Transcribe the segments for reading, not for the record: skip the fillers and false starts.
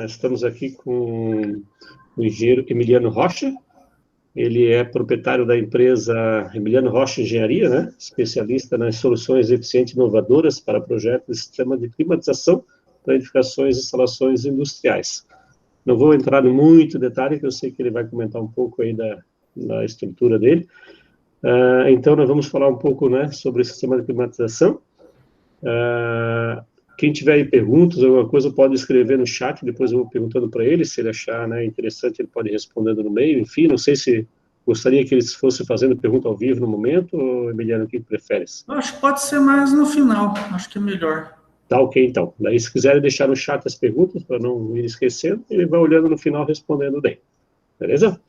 Estamos aqui com o engenheiro Emiliano Rocha. Ele é proprietário da empresa Emiliano Rocha Engenharia, né? Especialista nas soluções eficientes e inovadoras para projetos de sistema de climatização para edificações e instalações industriais. Não vou entrar em muito detalhe, que eu sei que ele vai comentar um pouco aí da estrutura dele. Então, nós vamos falar um pouco, né, sobre o sistema de climatização. Quem tiver aí perguntas, alguma coisa, pode escrever no chat, depois eu vou perguntando para ele, se ele achar, né, interessante, ele pode ir respondendo no meio. Enfim, não sei se gostaria que eles fossem fazendo pergunta ao vivo no momento, ou, Emiliano, o que prefere? Eu acho que pode ser mais no final, acho que é melhor. Tá ok, então. Daí, se quiserem deixar no chat as perguntas, para não ir esquecendo, ele vai olhando no final, respondendo daí. Beleza?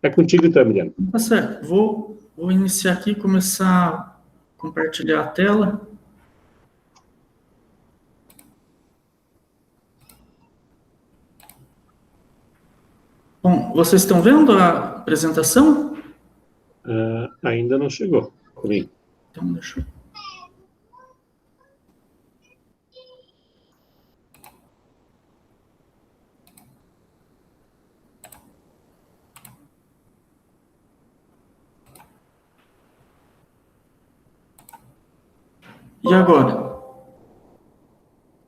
É contigo, então, Emiliano. Tá certo. Vou iniciar aqui, começar a compartilhar a tela. Bom, vocês estão vendo a apresentação? Ainda não chegou comigo. Então, deixa eu... E agora?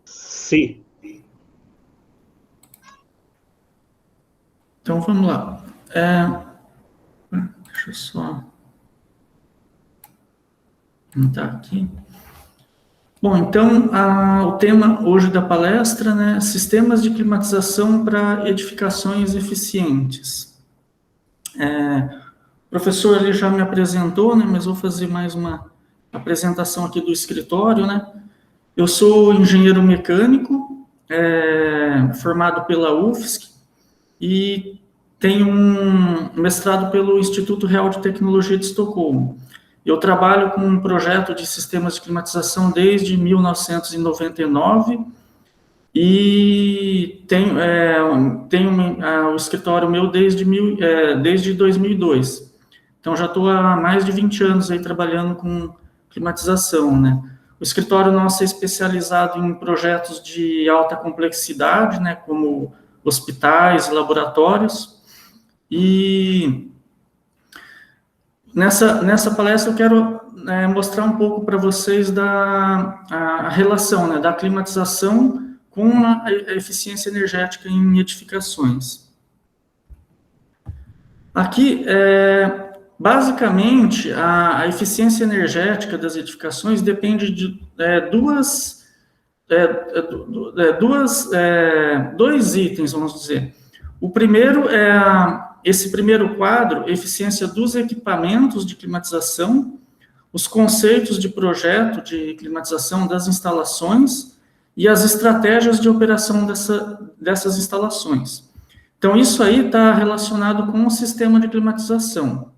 Sim. Então, vamos lá. Deixa eu só... Tá aqui. Bom, então, o tema hoje da palestra, né, sistemas de climatização para edificações eficientes. O professor ele já me apresentou, né, mas vou fazer mais uma apresentação aqui do escritório, né. Eu sou engenheiro mecânico, formado pela UFSC, e tenho um mestrado pelo Instituto Real de Tecnologia de Estocolmo. Eu trabalho com um projeto de sistemas de climatização desde 1999 e tenho o escritório meu desde 2002. Então, já estou há mais de 20 anos aí trabalhando com climatização, né? O escritório nosso é especializado em projetos de alta complexidade, né, como hospitais, laboratórios, e nessa palestra eu quero mostrar um pouco para vocês a relação, né, da climatização com a eficiência energética em edificações. Aqui, basicamente, a eficiência energética das edificações depende de dois itens, vamos dizer. O primeiro é esse primeiro quadro, eficiência dos equipamentos de climatização, os conceitos de projeto de climatização das instalações e as estratégias de operação dessas instalações. Então, isso aí está relacionado com o sistema de climatização.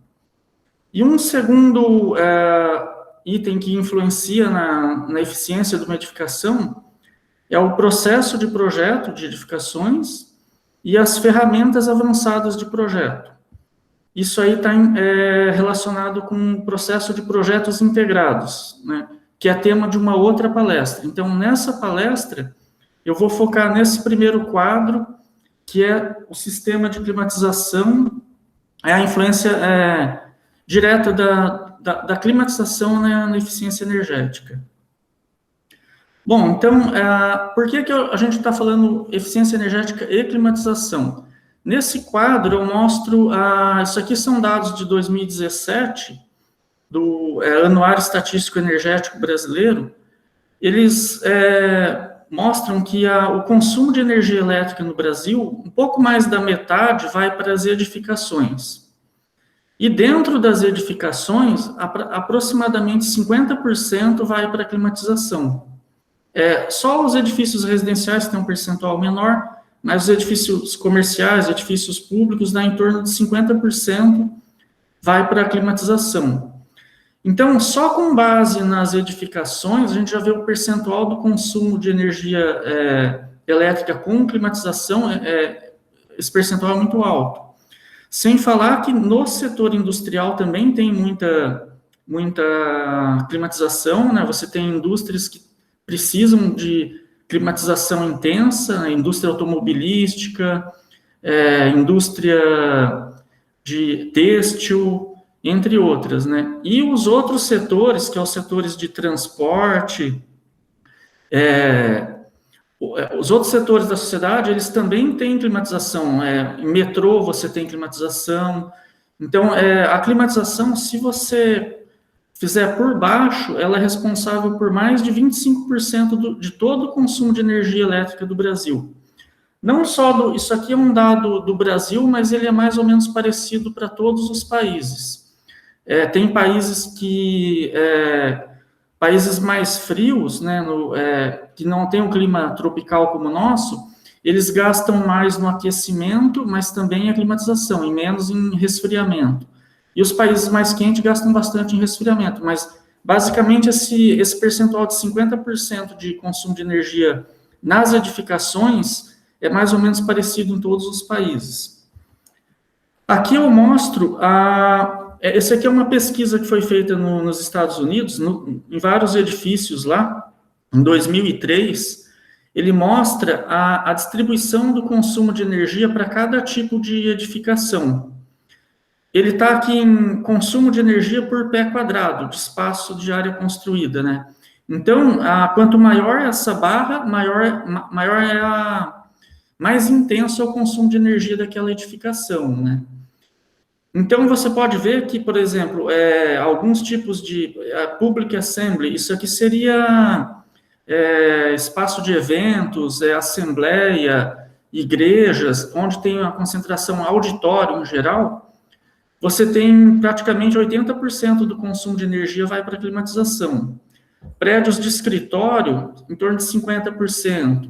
E um segundo item que influencia na eficiência de uma edificação é o processo de projeto de edificações e as ferramentas avançadas de projeto. Isso aí está relacionado com o processo de projetos integrados, né, que é tema de uma outra palestra. Então, nessa palestra, eu vou focar nesse primeiro quadro, que é o sistema de climatização, a influência direta da climatização, né, na eficiência energética. Bom, então, por que a gente está falando eficiência energética e climatização? Nesse quadro, eu mostro, isso aqui são dados de 2017, do Anuário Estatístico Energético Brasileiro. Eles mostram que o consumo de energia elétrica no Brasil, um pouco mais da metade vai para as edificações. E dentro das edificações, aproximadamente 50% vai para a climatização. Só os edifícios residenciais têm um percentual menor, mas os edifícios comerciais, edifícios públicos, dá em torno de 50% vai para a climatização. Então, só com base nas edificações, a gente já vê o percentual do consumo de energia elétrica com climatização, esse percentual é muito alto. Sem falar que no setor industrial também tem muita climatização, né? Você tem indústrias que precisam de climatização intensa, indústria automobilística, indústria de têxtil, entre outras, né? E os outros setores, que são os setores de transporte, os outros setores da sociedade, eles também têm climatização. Em metrô você tem climatização. Então, a climatização, se você fizer por baixo, ela é responsável por mais de 25% de todo o consumo de energia elétrica do Brasil. Não só isso aqui é um dado do Brasil, mas ele é mais ou menos parecido para todos os países. Tem países países mais frios, né, que não tem um clima tropical como o nosso, eles gastam mais no aquecimento, mas também em climatização, e menos em resfriamento. E os países mais quentes gastam bastante em resfriamento, mas basicamente esse percentual de 50% de consumo de energia nas edificações é mais ou menos parecido em todos os países. Aqui eu mostro, essa aqui é uma pesquisa que foi feita nos Estados Unidos, em vários edifícios lá, em 2003, ele mostra a distribuição do consumo de energia para cada tipo de edificação. Ele está aqui em consumo de energia por pé quadrado, de espaço de área construída, né? Então, quanto maior essa barra, mais intenso é o consumo de energia daquela edificação, né? Então, você pode ver que, por exemplo, alguns tipos de public assembly, isso aqui seria espaço de eventos, assembleia, igrejas, onde tem a concentração auditório em geral, você tem praticamente 80% do consumo de energia vai para a climatização. Prédios de escritório, em torno de 50%.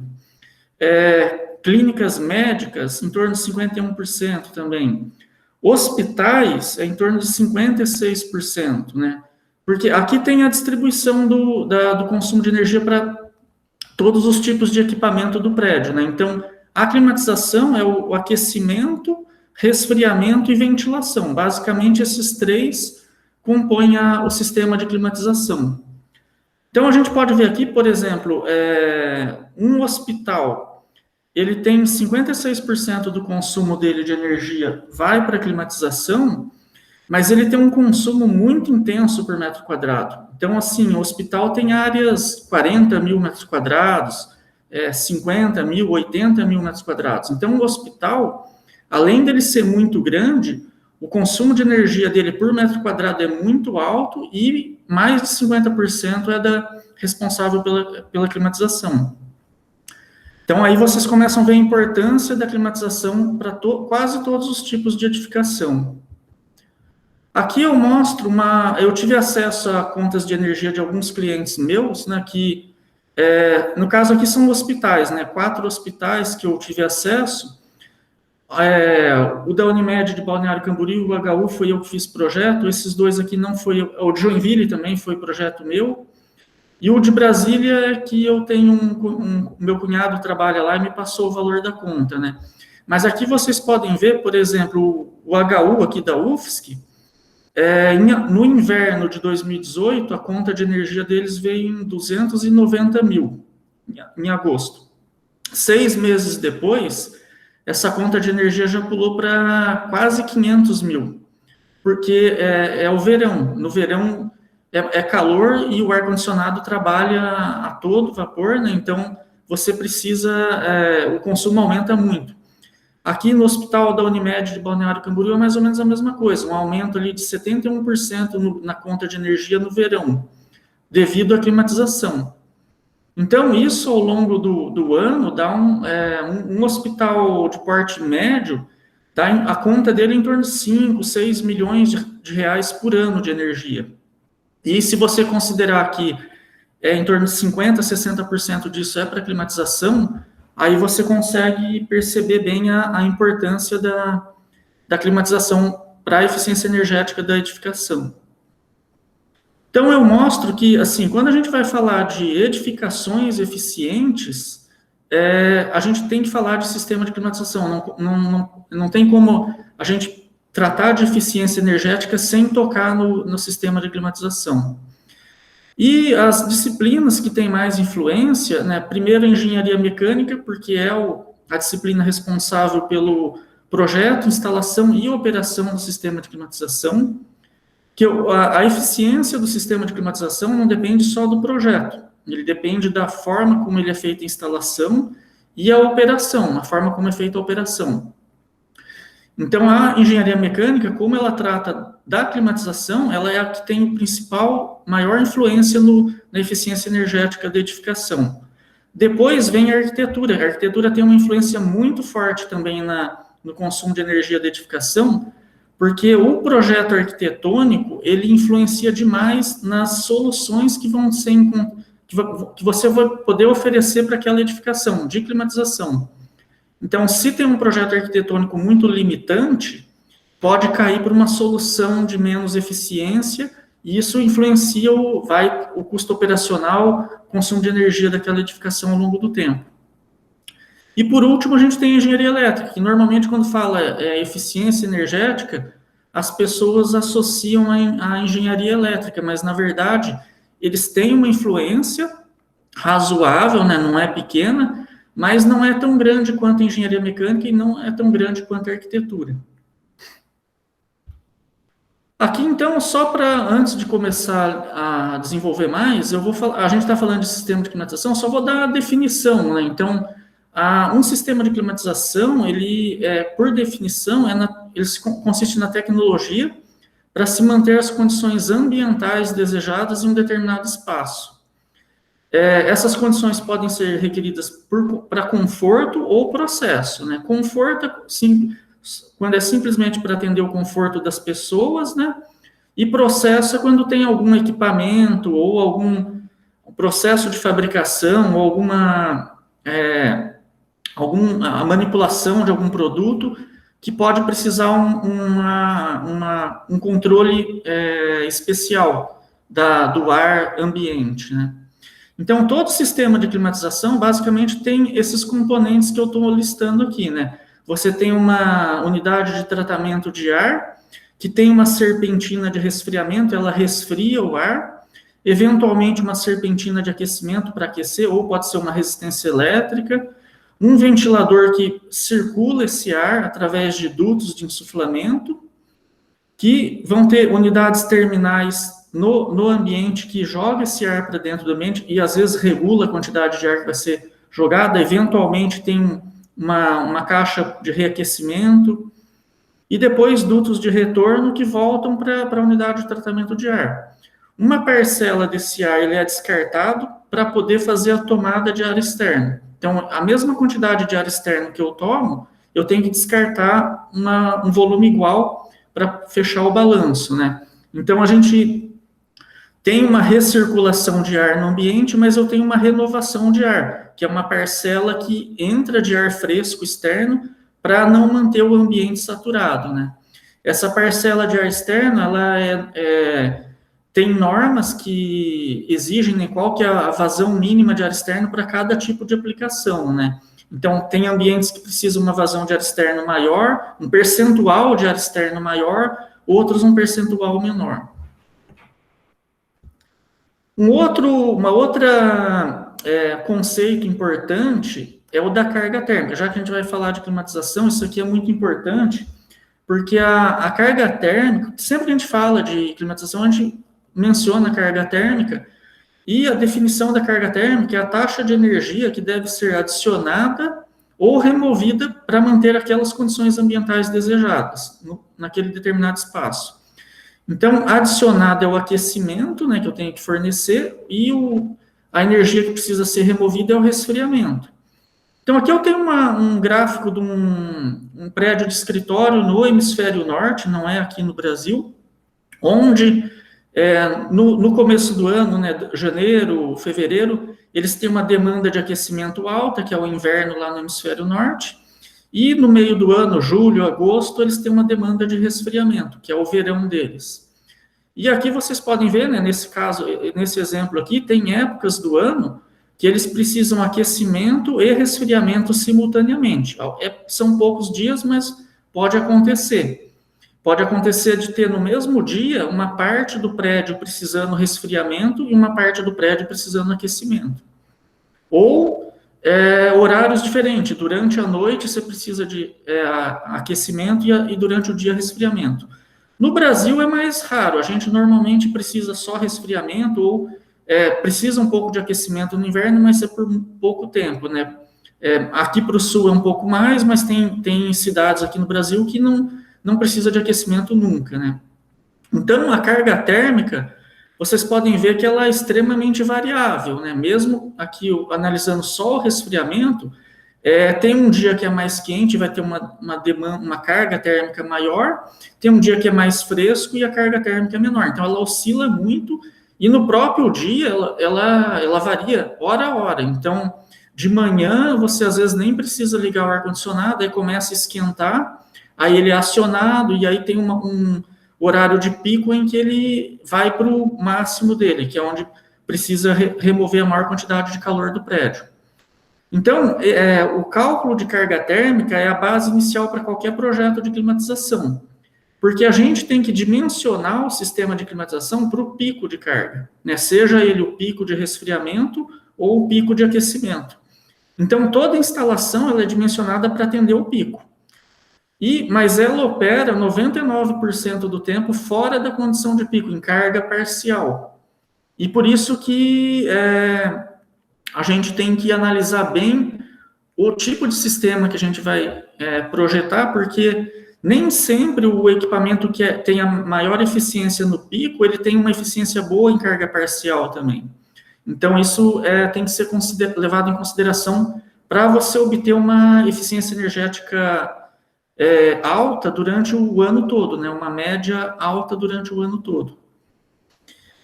Clínicas médicas, em torno de 51% também. Hospitais, em torno de 56%, né? Porque aqui tem a distribuição do consumo de energia para todos os tipos de equipamento do prédio, né? Então, a climatização é o aquecimento, resfriamento e ventilação. Basicamente, esses três compõem o sistema de climatização. Então, a gente pode ver aqui, por exemplo, um hospital, ele tem 56% do consumo dele de energia vai para a climatização, mas ele tem um consumo muito intenso por metro quadrado. Então, assim, o hospital tem áreas 40 mil metros quadrados, 50 mil, 80 mil metros quadrados. Então, o hospital, além dele ser muito grande, o consumo de energia dele por metro quadrado é muito alto e mais de 50% responsável pela climatização. Então, aí vocês começam a ver a importância da climatização para quase todos os tipos de edificação. Aqui eu mostro eu tive acesso a contas de energia de alguns clientes meus, né, que, no caso aqui são hospitais, né, 4 hospitais que eu tive acesso. O da Unimed de Balneário Camboriú, o HU, foi eu que fiz projeto, esses dois aqui não foi, o de Joinville também foi projeto meu, e o de Brasília, que eu tenho meu cunhado trabalha lá e me passou o valor da conta, né? Mas aqui vocês podem ver, por exemplo, o HU aqui da UFSC, no inverno de 2018, a conta de energia deles veio em 290 mil, em agosto. 6 meses depois, essa conta de energia já pulou para quase 500 mil, porque é o verão. No verão é calor e o ar-condicionado trabalha a todo vapor, né? Então você precisa, o consumo aumenta muito. Aqui no hospital da Unimed de Balneário Camboriú é mais ou menos a mesma coisa, um aumento ali de 71% na conta de energia no verão, devido à climatização. Então, isso ao longo do ano dá um hospital de porte médio, a conta dele é em torno de 5, 6 milhões de reais por ano de energia. E se você considerar que em torno de 50%, 60% disso é para climatização, aí você consegue perceber bem a importância da climatização para a eficiência energética da edificação. Então, eu mostro que, assim, quando a gente vai falar de edificações eficientes, a gente tem que falar de sistema de climatização. Não tem como a gente tratar de eficiência energética sem tocar no sistema de climatização. E as disciplinas que têm mais influência, né, primeiro a engenharia mecânica, porque é a disciplina responsável pelo projeto, instalação e operação do sistema de climatização, que a eficiência do sistema de climatização não depende só do projeto, ele depende da forma como ele é feita a instalação e a operação, a forma como é feita a operação. Então, a engenharia mecânica, como ela trata da climatização, ela é a que tem o principal, maior influência na eficiência energética da edificação. Depois vem a arquitetura. A arquitetura tem uma influência muito forte também no consumo de energia da edificação, porque o projeto arquitetônico, ele influencia demais nas soluções que vão ser que você vai poder oferecer para aquela edificação de climatização. Então, se tem um projeto arquitetônico muito limitante, pode cair por uma solução de menos eficiência, e isso influencia o custo operacional, consumo de energia daquela edificação ao longo do tempo. E, por último, a gente tem a engenharia elétrica, que normalmente, quando fala eficiência energética, as pessoas associam a engenharia elétrica, mas, na verdade, eles têm uma influência razoável, né, não é pequena, mas não é tão grande quanto a engenharia mecânica e não é tão grande quanto a arquitetura. Aqui, então, só antes de começar a desenvolver mais, eu vou falar, a gente está falando de sistema de climatização, só vou dar a definição, né? Então, um sistema de climatização, ele, por definição, ele consiste na tecnologia para se manter as condições ambientais desejadas em um determinado espaço. Essas condições podem ser requeridas para conforto ou processo, né? Conforto, sim, quando é simplesmente para atender o conforto das pessoas, né? E processo é quando tem algum equipamento ou algum processo de fabricação ou alguma a manipulação de algum produto que pode precisar um controle especial do ar ambiente, né? Então, todo sistema de climatização, basicamente, tem esses componentes que eu estou listando aqui, né? Você tem uma unidade de tratamento de ar, que tem uma serpentina de resfriamento, ela resfria o ar, eventualmente uma serpentina de aquecimento para aquecer, ou pode ser uma resistência elétrica, um ventilador que circula esse ar através de dutos de insuflamento, que vão ter unidades terminais no ambiente que joga esse ar para dentro do ambiente e às vezes regula a quantidade de ar que vai ser jogada, eventualmente tem uma caixa de reaquecimento e depois dutos de retorno que voltam para a unidade de tratamento de ar. Uma parcela desse ar ele é descartado para poder fazer a tomada de ar externo. Então, a mesma quantidade de ar externo que eu tomo, eu tenho que descartar um volume igual para fechar o balanço, né? Então, a gente tem uma recirculação de ar no ambiente, mas eu tenho uma renovação de ar, que é uma parcela que entra de ar fresco externo para não manter o ambiente saturado, né? Essa parcela de ar externo, ela tem normas que exigem, né, qual que é a vazão mínima de ar externo para cada tipo de aplicação, né? Então, tem ambientes que precisam uma vazão de ar externo maior, um percentual de ar externo maior, outros um percentual menor. Uma outra conceito importante é o da carga térmica. Já que a gente vai falar de climatização, isso aqui é muito importante, porque a carga térmica, sempre que a gente fala de climatização, a gente menciona a carga térmica, e a definição da carga térmica é a taxa de energia que deve ser adicionada ou removida para manter aquelas condições ambientais desejadas naquele determinado espaço. Então, adicionado é o aquecimento, né, que eu tenho que fornecer, e a energia que precisa ser removida é o resfriamento. Então, aqui eu tenho um gráfico de um prédio de escritório no hemisfério norte, não é aqui no Brasil, onde no começo do ano, né, janeiro, fevereiro, eles têm uma demanda de aquecimento alta, que é o inverno lá no hemisfério norte, e no meio do ano, julho, agosto, eles têm uma demanda de resfriamento, que é o verão deles. E aqui vocês podem ver, né, nesse caso, nesse exemplo aqui, tem épocas do ano que eles precisam aquecimento e resfriamento simultaneamente. São poucos dias, mas pode acontecer. pode acontecer de ter no mesmo dia uma parte do prédio precisando resfriamento e uma parte do prédio precisando aquecimento. Ou horários diferentes. Durante a noite você precisa de aquecimento e durante o dia resfriamento. No Brasil é mais raro. A gente normalmente precisa só resfriamento ou precisa um pouco de aquecimento no inverno, mas é por pouco tempo, né? Aqui para o sul é um pouco mais, mas tem cidades aqui no Brasil que não precisa de aquecimento nunca, né? Então, a carga térmica, vocês podem ver que ela é extremamente variável, né? Mesmo aqui, analisando só o resfriamento, tem um dia que é mais quente, vai ter uma carga térmica maior, tem um dia que é mais fresco e a carga térmica é menor. Então, ela oscila muito e no próprio dia ela varia hora a hora. Então, de manhã, você às vezes nem precisa ligar o ar-condicionado, aí começa a esquentar, aí ele é acionado e aí tem um horário de pico em que ele vai para o máximo dele, que é onde precisa remover a maior quantidade de calor do prédio. Então, o cálculo de carga térmica é a base inicial para qualquer projeto de climatização, porque a gente tem que dimensionar o sistema de climatização para o pico de carga, né? Seja ele o pico de resfriamento ou o pico de aquecimento. Então, toda instalação ela é dimensionada para atender o pico. Mas ela opera 99% do tempo fora da condição de pico, em carga parcial. E por isso que a gente tem que analisar bem o tipo de sistema que a gente vai projetar, porque nem sempre o equipamento que tem a maior eficiência no pico, ele tem uma eficiência boa em carga parcial também. Então, isso tem que ser levado em consideração para você obter uma eficiência energética alta durante o ano todo, né? Uma média alta durante o ano todo.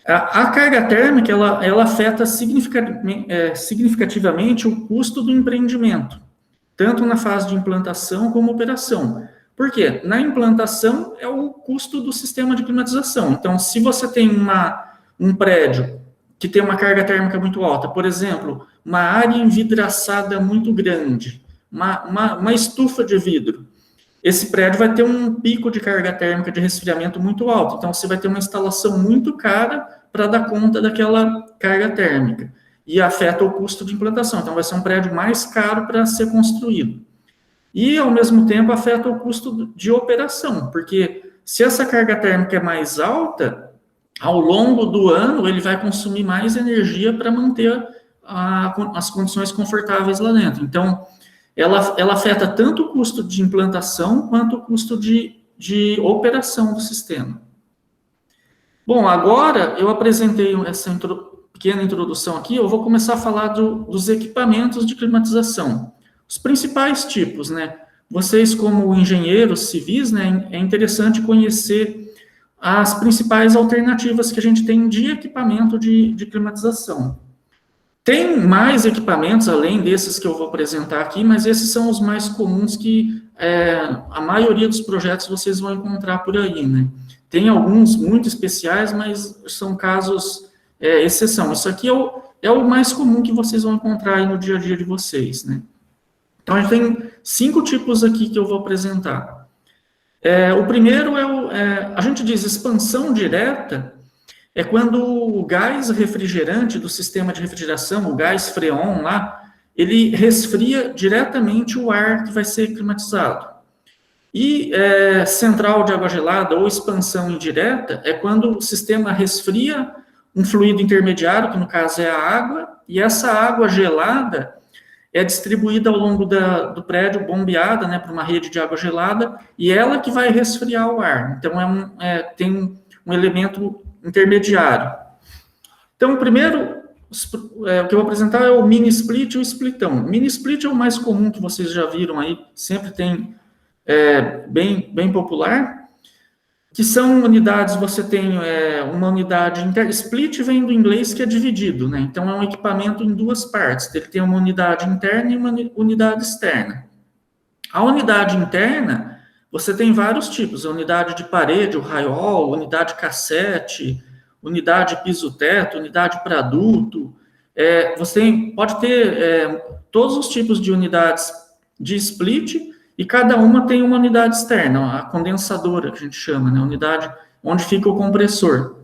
A carga térmica, ela afeta significativamente o custo do empreendimento, tanto na fase de implantação como operação. Por quê? Na implantação é o custo do sistema de climatização. Então, se você tem um prédio que tem uma carga térmica muito alta, por exemplo, uma área envidraçada muito grande, uma estufa de vidro, esse prédio vai ter um pico de carga térmica de resfriamento muito alto. Então, você vai ter uma instalação muito cara para dar conta daquela carga térmica. E afeta o custo de implantação. Então, vai ser um prédio mais caro para ser construído. E, ao mesmo tempo, afeta o custo de operação. Porque se essa carga térmica é mais alta, ao longo do ano, ele vai consumir mais energia para manter as condições confortáveis lá dentro. Então, ela afeta tanto o custo de implantação quanto o custo de operação do sistema. Bom, agora eu apresentei essa pequena introdução aqui, eu vou começar a falar dos equipamentos de climatização. Os principais tipos, né? Vocês, como engenheiros civis, né, é interessante conhecer as principais alternativas que a gente tem de equipamento de climatização. Tem mais equipamentos, além desses que eu vou apresentar aqui, mas esses são os mais comuns que a maioria dos projetos vocês vão encontrar por aí, né? Tem alguns muito especiais, mas são casos exceção. Isso aqui é o mais comum que vocês vão encontrar aí no dia a dia de vocês, né? Então, a gente tem 5 tipos aqui que eu vou apresentar. O primeiro a gente diz expansão direta, é quando o gás refrigerante do sistema de refrigeração, o gás freon lá, ele resfria diretamente o ar que vai ser climatizado. E central de água gelada ou expansão indireta é quando o sistema resfria um fluido intermediário, que no caso é a água, e essa água gelada é distribuída ao longo do prédio, bombeada, né, para uma rede de água gelada, e ela que vai resfriar o ar. Então, tem um elemento intermediário. Então, o primeiro, o que eu vou apresentar é o mini split e o splitão. Mini split é o mais comum que vocês já viram aí, sempre tem bem popular, que são unidades, você tem uma unidade interna, split vem do inglês que é dividido, né? Então, é um equipamento em 2 partes, ele tem uma unidade interna e uma unidade externa. A unidade interna, você tem vários tipos, a unidade de parede, o raiol, unidade cassete, unidade piso-teto, unidade para adulto. Você pode ter todos os tipos de unidades de split e cada uma tem uma unidade externa, a condensadora, que a gente chama, né? A unidade onde fica o compressor.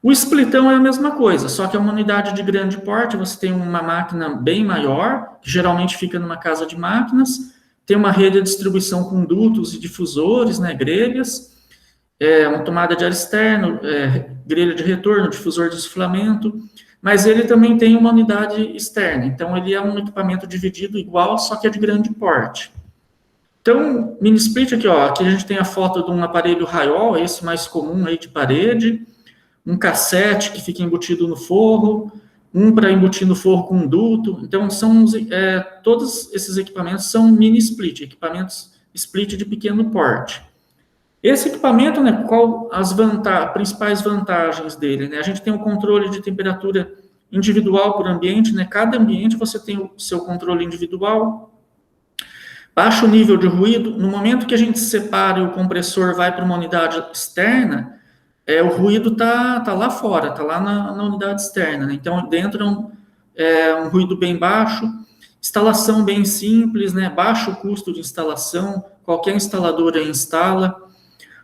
O splitão é a mesma coisa, só que é uma unidade de grande porte, você tem uma máquina bem maior, que geralmente fica numa casa de máquinas, tem uma rede de distribuição com dutos e difusores, né, grelhas, uma tomada de ar externo, grelha de retorno, difusor de insuflamento, mas ele também tem uma unidade externa, então ele é um equipamento dividido igual, só que é de grande porte. Então, mini split aqui, ó, aqui a gente tem a foto de um aparelho Raiol, esse mais comum aí de parede, um cassete que fica embutido no forro, um para embutir no forro com um duto. Então, todos esses equipamentos são mini split, equipamentos split de pequeno porte. Esse equipamento, né, qual as principais vantagens dele? Né? A gente tem um controle de temperatura individual por ambiente, né? Cada ambiente você tem o seu controle individual. Baixo nível de ruído. No momento que a gente separa e o compressor vai para uma unidade externa, o ruído está lá fora, está lá na unidade externa. Né? Então, dentro é um ruído bem baixo, instalação bem simples, né? Baixo custo de instalação, qualquer instaladora instala.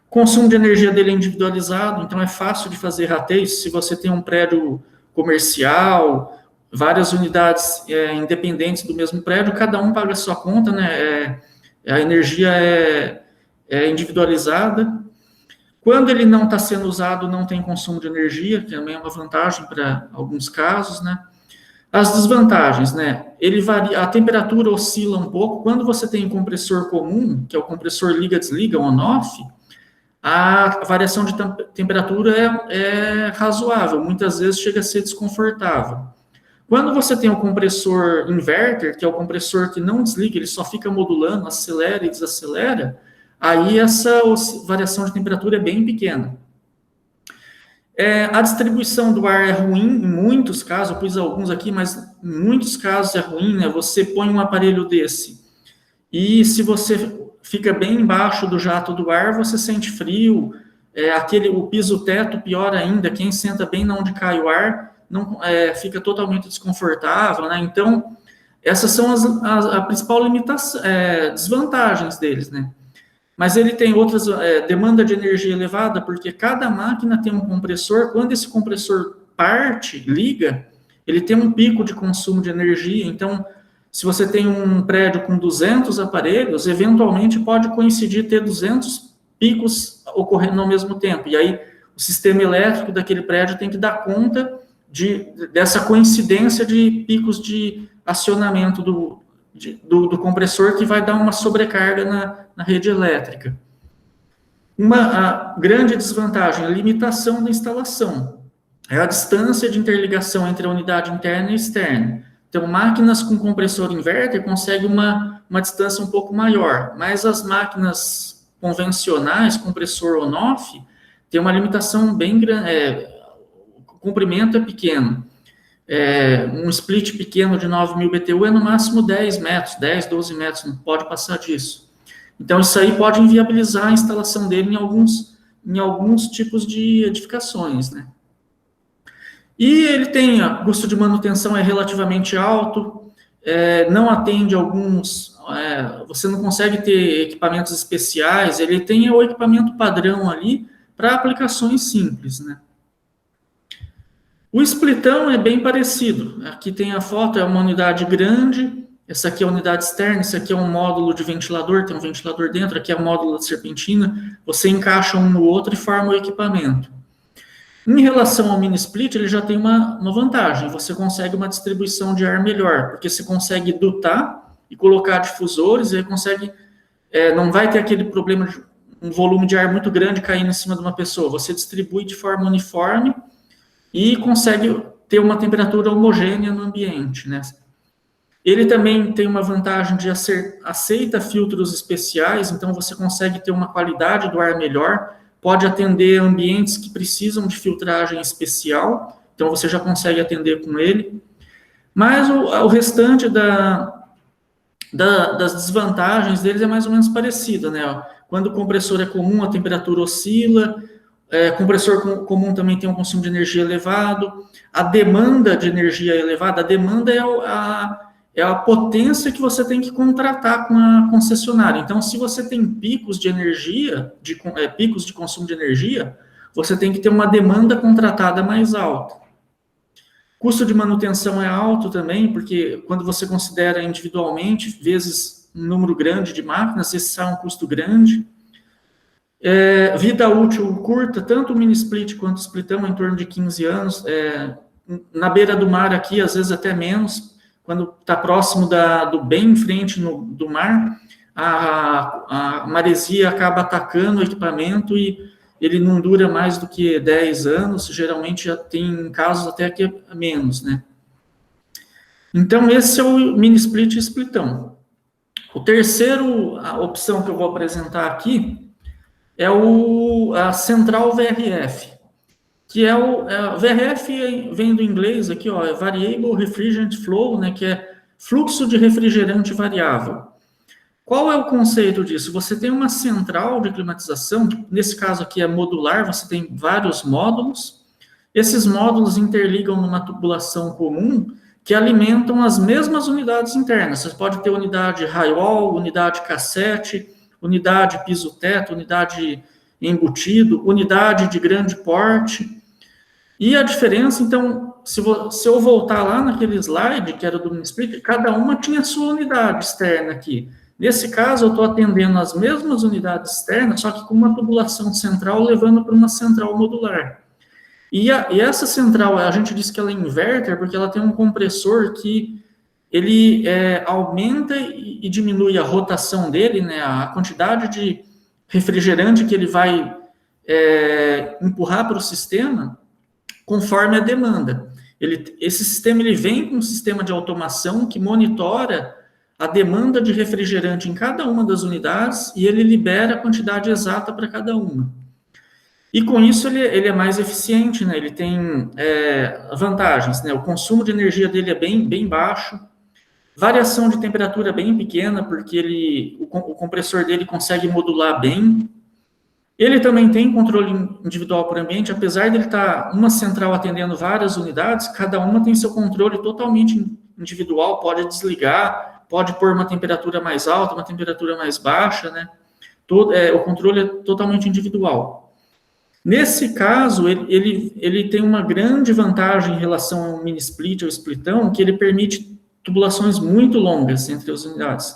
O consumo de energia dele é individualizado, então é fácil de fazer rateios. Se você tem um prédio comercial, várias unidades independentes do mesmo prédio, cada um paga a sua conta, né? A energia é individualizada. Quando ele não está sendo usado, não tem consumo de energia, que também é uma vantagem para alguns casos, né? As desvantagens, né? Ele varia, a temperatura oscila um pouco. Quando você tem um compressor comum, que é o compressor liga-desliga, on-off, a variação de temperatura é razoável, muitas vezes chega a ser desconfortável. Quando você tem o compressor inverter, que é o compressor que não desliga, ele só fica modulando, acelera e desacelera, aí essa variação de temperatura é bem pequena. A distribuição do ar é ruim em muitos casos, eu pus alguns aqui, mas em muitos casos é ruim, né? Você põe um aparelho desse e se você fica bem embaixo do jato do ar, você sente frio, o piso-teto pior ainda, quem senta bem onde cai o ar, fica totalmente desconfortável, né? Então, essas são a principal limitação, desvantagens deles, né? Mas ele tem outras, demanda de energia elevada, porque cada máquina tem um compressor, quando esse compressor liga, ele tem um pico de consumo de energia, então, se você tem um prédio com 200 aparelhos, eventualmente pode coincidir ter 200 picos ocorrendo ao mesmo tempo, e aí o sistema elétrico daquele prédio tem que dar conta dessa coincidência de picos de acionamento do compressor que vai dar uma sobrecarga na rede elétrica. A grande desvantagem, a limitação da instalação, é a distância de interligação entre a unidade interna e externa. Então, máquinas com compressor inverter conseguem uma distância um pouco maior, mas as máquinas convencionais, compressor on-off, tem uma limitação bem grande, o comprimento é pequeno. Um split pequeno de 9.000 BTU é no máximo 10 metros, 10, 12 metros, não pode passar disso. Então, isso aí pode inviabilizar a instalação dele em alguns tipos de edificações, né? E ele tem, o custo de manutenção é relativamente alto, não atende alguns, você não consegue ter equipamentos especiais, ele tem o equipamento padrão ali para aplicações simples, né? O splitão é bem parecido, aqui tem a foto, é uma unidade grande, essa aqui é a unidade externa, esse aqui é um módulo de ventilador, tem um ventilador dentro, aqui é o módulo de serpentina, você encaixa um no outro e forma o equipamento. Em relação ao mini split, ele já tem uma vantagem, você consegue uma distribuição de ar melhor, porque você consegue dutar e colocar difusores, e aí consegue, não vai ter aquele problema de um volume de ar muito grande caindo em cima de uma pessoa, você distribui de forma uniforme e consegue ter uma temperatura homogênea no ambiente, né? Ele também tem uma vantagem de aceita filtros especiais, então você consegue ter uma qualidade do ar melhor, pode atender ambientes que precisam de filtragem especial, então você já consegue atender com ele. Mas o restante das desvantagens deles é mais ou menos parecida, né? Quando o compressor é comum, a temperatura oscila, compressor comum também tem um consumo de energia elevado, a demanda de energia elevada, a demanda é a potência que você tem que contratar com a concessionária. Então, se você tem picos de energia, picos de consumo de energia, você tem que ter uma demanda contratada mais alta. Custo de manutenção é alto também, porque quando você considera individualmente, vezes um número grande de máquinas, esse sai um custo grande. Vida útil curta, tanto o mini split quanto o splitão, em torno de 15 anos. Na beira do mar aqui, às vezes até menos, quando está próximo bem em frente do mar, a maresia acaba atacando o equipamento e ele não dura mais do que 10 anos, geralmente já tem casos até que é menos, né? Então, esse é o mini split e splitão. O terceiro, a opção que eu vou apresentar aqui é a central VRF, que VRF vem do inglês aqui, ó, é Variable Refrigerant Flow, né, que é fluxo de refrigerante variável. Qual é o conceito disso? Você tem uma central de climatização, nesse caso aqui é modular, você tem vários módulos. Esses módulos interligam numa tubulação comum que alimentam as mesmas unidades internas. Você pode ter unidade high-wall, unidade cassete, unidade piso-teto, unidade embutido, unidade de grande porte. E a diferença, então, se eu voltar lá naquele slide, que era do mini split, cada uma tinha sua unidade externa aqui. Nesse caso, eu estou atendendo as mesmas unidades externas, só que com uma tubulação central levando para uma central modular. E essa central, a gente diz que ela é inverter, porque ela tem um compressor que ele aumenta e diminui a rotação dele, né, a quantidade de refrigerante que ele vai empurrar para o sistema, conforme a demanda. Esse sistema ele vem com um sistema de automação que monitora a demanda de refrigerante em cada uma das unidades e ele libera a quantidade exata para cada uma. E com isso ele é mais eficiente, né? Ele tem vantagens, né? O consumo de energia dele é bem baixo, variação de temperatura bem pequena, porque o compressor dele consegue modular bem. Ele também tem controle individual por ambiente, apesar de ele estar uma central atendendo várias unidades, cada uma tem seu controle totalmente individual, pode desligar, pode pôr uma temperatura mais alta, uma temperatura mais baixa, né? O controle é totalmente individual. Nesse caso, ele tem uma grande vantagem em relação ao mini split ou splitão, que ele permite tubulações muito longas entre as unidades.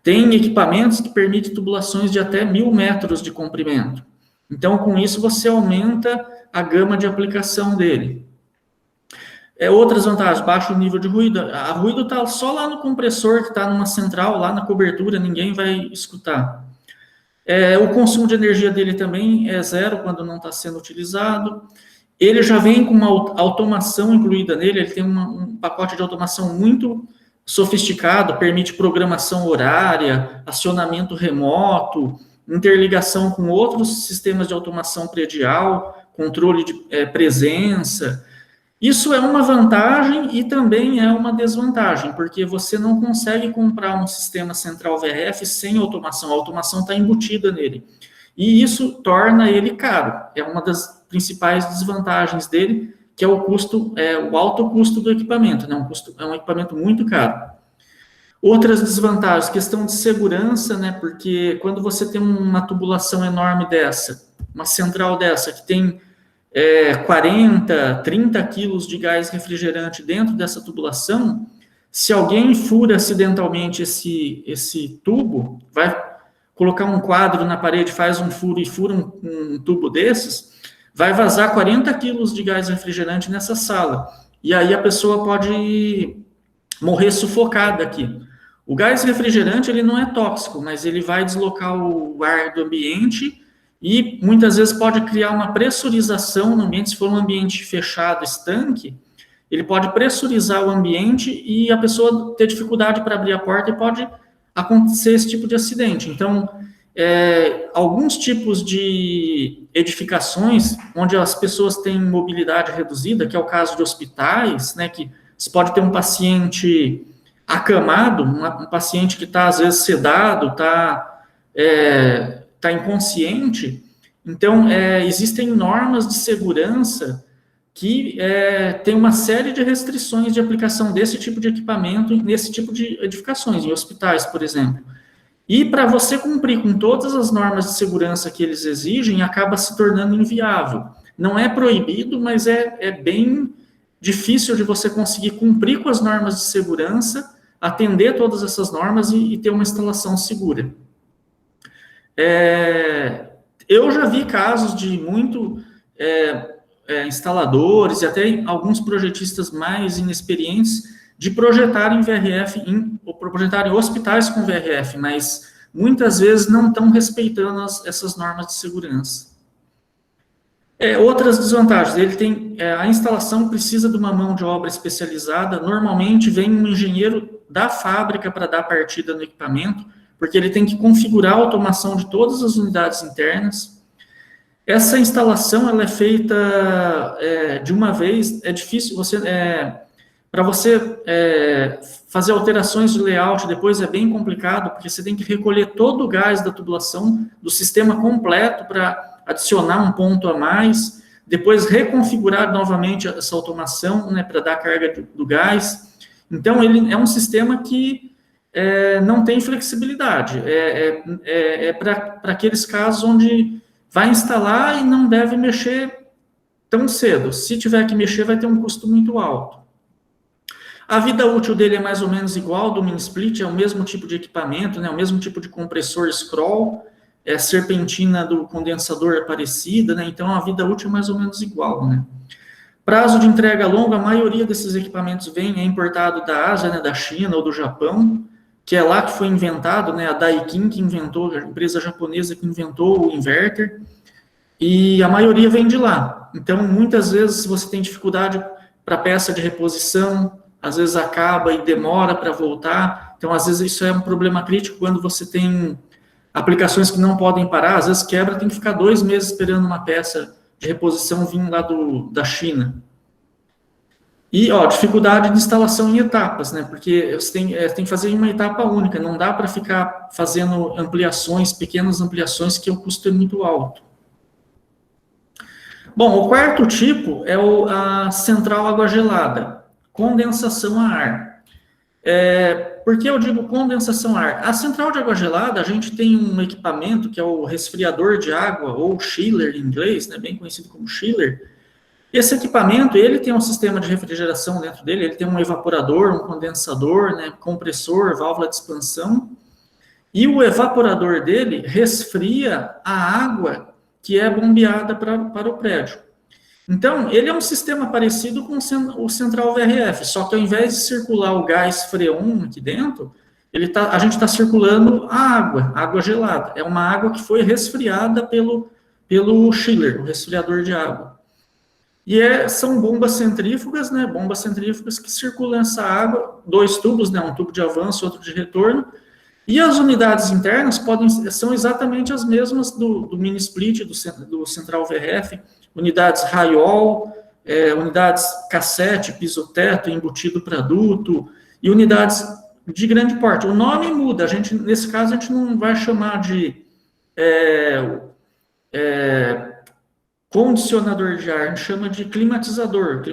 Tem equipamentos que permitem tubulações de até 1.000 metros de comprimento. Então, com isso, você aumenta a gama de aplicação dele. Outras vantagens, baixo nível de ruído. A ruído está só lá no compressor, que está numa central, lá na cobertura, ninguém vai escutar. O consumo de energia dele também é zero quando não está sendo utilizado. Ele já vem com uma automação incluída nele, ele tem um pacote de automação muito sofisticado, permite programação horária, acionamento remoto, interligação com outros sistemas de automação predial, controle de presença. Isso é uma vantagem e também é uma desvantagem, porque você não consegue comprar um sistema central VRF sem automação, a automação está embutida nele. E isso torna ele caro, é uma das principais desvantagens dele, que é o alto custo do equipamento, né? É um equipamento muito caro. Outras desvantagens, questão de segurança, né? Porque quando você tem uma tubulação enorme dessa, uma central dessa, que tem 40, 30 quilos de gás refrigerante dentro dessa tubulação, se alguém fura acidentalmente esse tubo, vai colocar um quadro na parede, faz um furo e fura um tubo desses, vai vazar 40 quilos de gás refrigerante nessa sala. E aí a pessoa pode morrer sufocada aqui. O gás refrigerante, ele não é tóxico, mas ele vai deslocar o ar do ambiente e muitas vezes pode criar uma pressurização no ambiente. Se for um ambiente fechado, estanque, ele pode pressurizar o ambiente e a pessoa ter dificuldade para abrir a porta e pode acontecer esse tipo de acidente. Então, alguns tipos de edificações onde as pessoas têm mobilidade reduzida, que é o caso de hospitais, né, que você pode ter um paciente acamado, um paciente que está, às vezes, sedado, está inconsciente. Então, existem normas de segurança que tem uma série de restrições de aplicação desse tipo de equipamento nesse tipo de edificações, em hospitais, por exemplo. E para você cumprir com todas as normas de segurança que eles exigem, acaba se tornando inviável. Não é proibido, mas é bem difícil de você conseguir cumprir com as normas de segurança, atender todas essas normas e ter uma instalação segura. Eu já vi casos de instaladores e até alguns projetistas mais inexperientes de projetarem VRF, ou projetarem hospitais com VRF, mas muitas vezes não estão respeitando essas normas de segurança. Outras desvantagens, a instalação precisa de uma mão de obra especializada, normalmente vem um engenheiro da fábrica para dar partida no equipamento, porque ele tem que configurar a automação de todas as unidades internas. Essa instalação ela é feita de uma vez, é difícil, para você fazer alterações de layout depois é bem complicado, porque você tem que recolher todo o gás da tubulação, do sistema completo, para adicionar um ponto a mais, depois reconfigurar novamente essa automação, né, para dar carga do gás. Então, ele é um sistema que não tem flexibilidade. Para aqueles casos onde vai instalar e não deve mexer tão cedo. Se tiver que mexer, vai ter um custo muito alto. A vida útil dele é mais ou menos igual ao do mini split, é o mesmo tipo de equipamento, né, o mesmo tipo de compressor scroll, serpentina do condensador é parecida, né, então a vida útil é mais ou menos igual, né. Prazo de entrega longo, a maioria desses equipamentos é importado da Ásia, né, da China ou do Japão, que é lá que foi inventado, né, a Daikin que inventou, a empresa japonesa que inventou o inverter, e a maioria vem de lá. Então, muitas vezes, se você tem dificuldade para peça de reposição, às vezes acaba e demora para voltar, então, às vezes, isso é um problema crítico quando você tem aplicações que não podem parar, às vezes quebra, tem que ficar 2 meses esperando uma peça de reposição vir lá da China. E, dificuldade de instalação em etapas, né? Porque você tem que fazer em uma etapa única, não dá para ficar fazendo ampliações, pequenas ampliações, que o custo é muito alto. Bom, o quarto tipo é a central água gelada, condensação a ar. Por que eu digo condensação a ar? A central de água gelada, a gente tem um equipamento que é o resfriador de água, ou chiller em inglês, né, bem conhecido como chiller. Esse equipamento, ele tem um sistema de refrigeração dentro dele, ele tem um evaporador, um condensador, né, compressor, válvula de expansão, e o evaporador dele resfria a água que é bombeada para o prédio. Então, ele é um sistema parecido com o central VRF, só que ao invés de circular o gás freon aqui dentro, a gente está circulando a água gelada. É uma água que foi resfriada pelo chiller, o resfriador de água. E são bombas centrífugas, né? Bombas centrífugas que circulam essa água, 2 tubos, né? Um tubo de avanço, outro de retorno. E as unidades internas são exatamente as mesmas do mini split, do central VRF, unidades raiol, unidades cassete, piso-teto, embutido para duto, e unidades de grande porte. O nome muda, nesse caso a gente não vai chamar de condicionador de ar, a gente chama de climatizador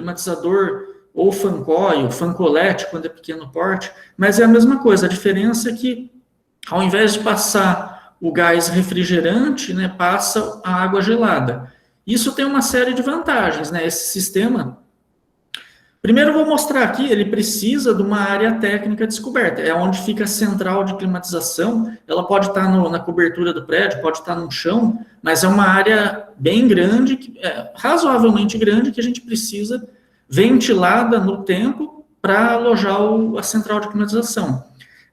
ou fancoil, fancolete, quando é pequeno porte, mas é a mesma coisa, a diferença é que ao invés de passar o gás refrigerante, né, passa a água gelada. Isso tem uma série de vantagens, né? Esse sistema. Primeiro eu vou mostrar aqui, ele precisa de uma área técnica descoberta. É onde fica a central de climatização. Ela pode estar na cobertura do prédio, pode estar no chão, mas é uma área bem grande, razoavelmente grande, que a gente precisa ventilada no tempo para alojar a central de climatização.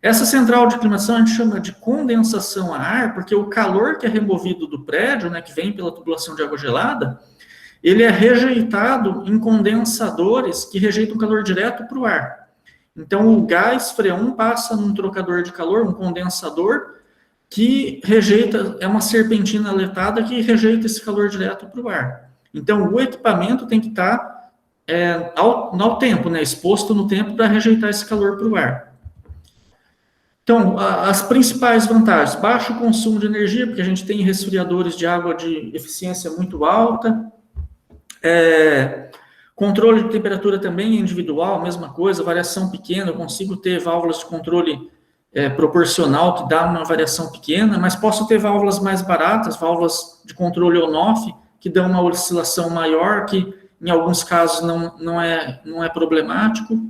Essa central de climatização a gente chama de condensação a ar, porque o calor que é removido do prédio, né, que vem pela tubulação de água gelada, ele é rejeitado em condensadores que rejeitam calor direto para o ar. Então, o gás freon passa num trocador de calor, um condensador, que rejeita, é uma serpentina letada que rejeita esse calor direto para o ar. Então, o equipamento tem que estar ao tempo, né, exposto no tempo para rejeitar esse calor para o ar. Então, as principais vantagens, baixo consumo de energia, porque a gente tem resfriadores de água de eficiência muito alta, Controle de temperatura também é individual, mesma coisa, variação pequena, eu consigo ter válvulas de controle proporcional, que dá uma variação pequena, mas posso ter válvulas mais baratas, válvulas de controle on-off, que dão uma oscilação maior, que em alguns casos não é problemático.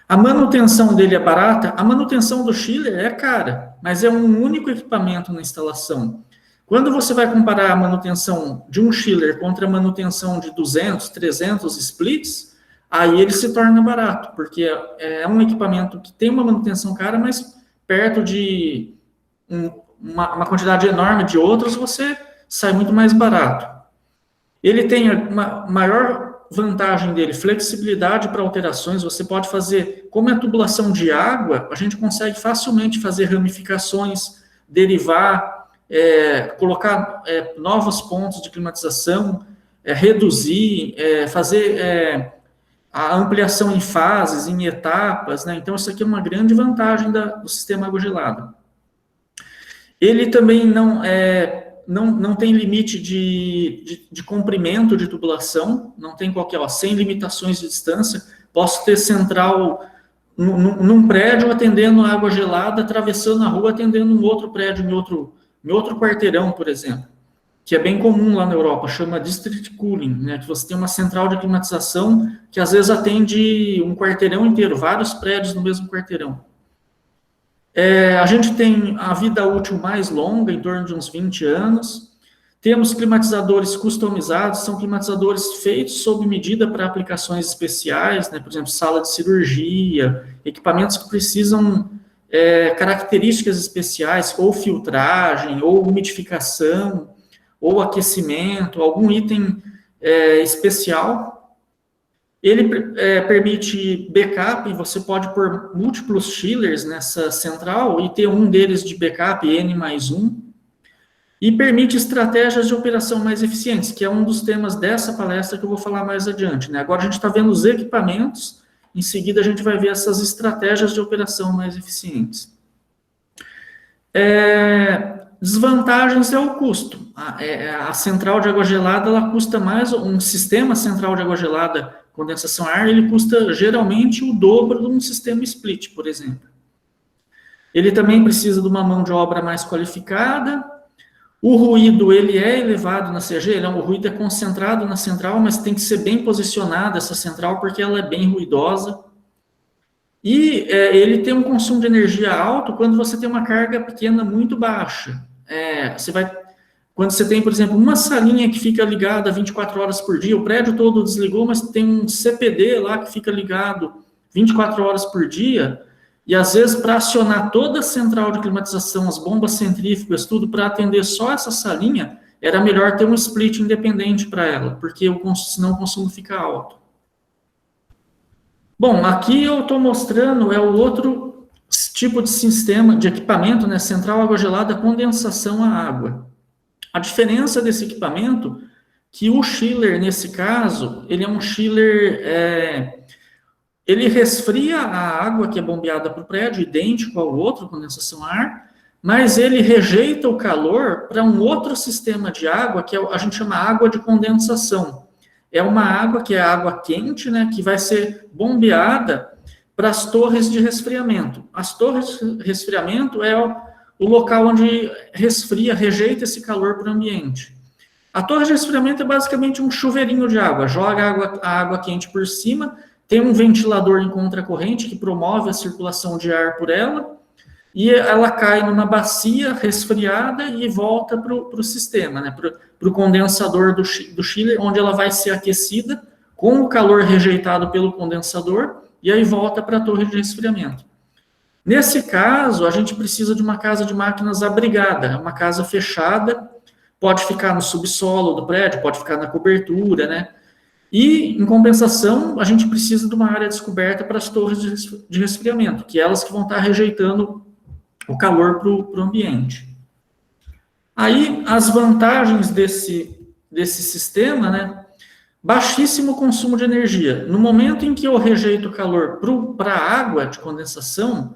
A manutenção dele é barata, a manutenção do chiller é cara, mas é um único equipamento na instalação. Quando você vai comparar a manutenção de um chiller contra a manutenção de 200, 300 splits, aí ele se torna barato, porque é um equipamento que tem uma manutenção cara, mas perto de uma quantidade enorme de outros, você sai muito mais barato. Ele tem uma maior vantagem dele, flexibilidade para alterações, você pode fazer, como é a tubulação de água, a gente consegue facilmente fazer ramificações, derivar, colocar novos pontos de climatização, reduzir, fazer a ampliação em fases, em etapas, né? Então, isso aqui é uma grande vantagem do sistema água gelada. Ele também não tem limite de comprimento de tubulação, não tem qualquer, sem limitações de distância. Posso ter central num prédio atendendo água gelada, atravessando a rua atendendo um outro prédio, em outro quarteirão, por exemplo, que é bem comum lá na Europa, chama District Cooling, né, que você tem uma central de climatização que às vezes atende um quarteirão inteiro, vários prédios no mesmo quarteirão. A gente tem a vida útil mais longa, em torno de uns 20 anos. Temos climatizadores customizados, são climatizadores feitos sob medida para aplicações especiais, né, por exemplo, sala de cirurgia, equipamentos que precisam características especiais, ou filtragem, ou umidificação, ou aquecimento, algum item especial. Ele permite backup, você pode pôr múltiplos chillers nessa central e ter um deles de backup, N+1, e permite estratégias de operação mais eficientes, que é um dos temas dessa palestra que eu vou falar mais adiante, né? Agora a gente está vendo os equipamentos, em seguida a gente vai ver essas estratégias de operação mais eficientes. Desvantagens é o custo. A central de água gelada, ela custa mais, um sistema central de água gelada, condensação a ar, ele custa geralmente o dobro de um sistema split, por exemplo. Ele também precisa de uma mão de obra mais qualificada. O ruído, ele é elevado na CG, o ruído é concentrado na central, mas tem que ser bem posicionada essa central, porque ela é bem ruidosa. E ele tem um consumo de energia alto quando você tem uma carga pequena muito baixa. Quando você tem, por exemplo, uma salinha que fica ligada 24 horas por dia, o prédio todo desligou, mas tem um CPD lá que fica ligado 24 horas por dia, e às vezes para acionar toda a central de climatização, as bombas centrífugas, tudo para atender só essa salinha, era melhor ter um split independente para ela, porque senão o consumo fica alto. Bom, aqui eu estou mostrando o outro tipo de sistema, de equipamento, né, central água gelada, condensação a água. A diferença desse equipamento, que o chiller, nesse caso, ele é um chiller, ele resfria a água que é bombeada para o prédio, idêntico ao outro, condensação a ar, mas ele rejeita o calor para um outro sistema de água, que a gente chama água de condensação. É uma água que é água quente, né, que vai ser bombeada para as torres de resfriamento. As torres de resfriamento é o local onde rejeita esse calor para o ambiente. A torre de resfriamento é basicamente um chuveirinho de água, joga a água quente por cima, tem um ventilador em contracorrente que promove a circulação de ar por ela, e ela cai numa bacia resfriada e volta para o sistema, né, para o condensador do chiller, onde ela vai ser aquecida com o calor rejeitado pelo condensador, e aí volta para a torre de resfriamento. Nesse caso, a gente precisa de uma casa de máquinas abrigada, uma casa fechada, pode ficar no subsolo do prédio, pode ficar na cobertura, né? E, em compensação, a gente precisa de uma área descoberta para as torres de resfriamento, que é elas que vão estar rejeitando o calor para o ambiente. Aí, as vantagens desse sistema, né? Baixíssimo consumo de energia. No momento em que eu rejeito o calor para a água de condensação,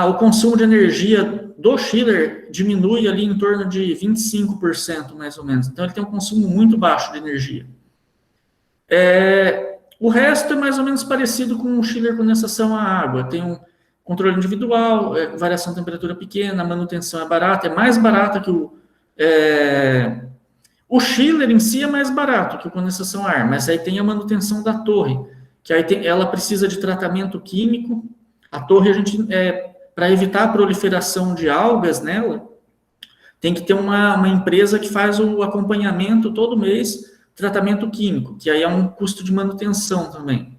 o consumo de energia do chiller diminui ali em torno de 25%, mais ou menos. Então, ele tem um consumo muito baixo de energia. O resto é mais ou menos parecido com o chiller condensação à água. Tem um controle individual, variação de temperatura pequena, a manutenção é barata, é mais barata que o chiller em si é mais barato que o condensação a ar, mas aí tem a manutenção da torre, que aí ela precisa de tratamento químico. A torre, para evitar a proliferação de algas nela, tem que ter uma empresa que faz o acompanhamento todo mês, tratamento químico, que aí é um custo de manutenção também.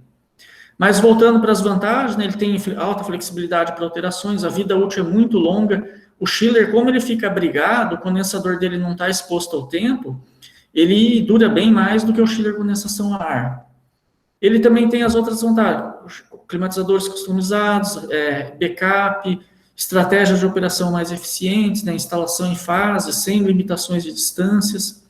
Mas voltando para as vantagens, né, ele tem alta flexibilidade para alterações, a vida útil é muito longa. O chiller, como ele fica abrigado, o condensador dele não está exposto ao tempo, ele dura bem mais do que o chiller condensação a ar. Ele também tem as outras vantagens, climatizadores customizados, backup, estratégias de operação mais eficientes, né, instalação em fase, sem limitações de distâncias.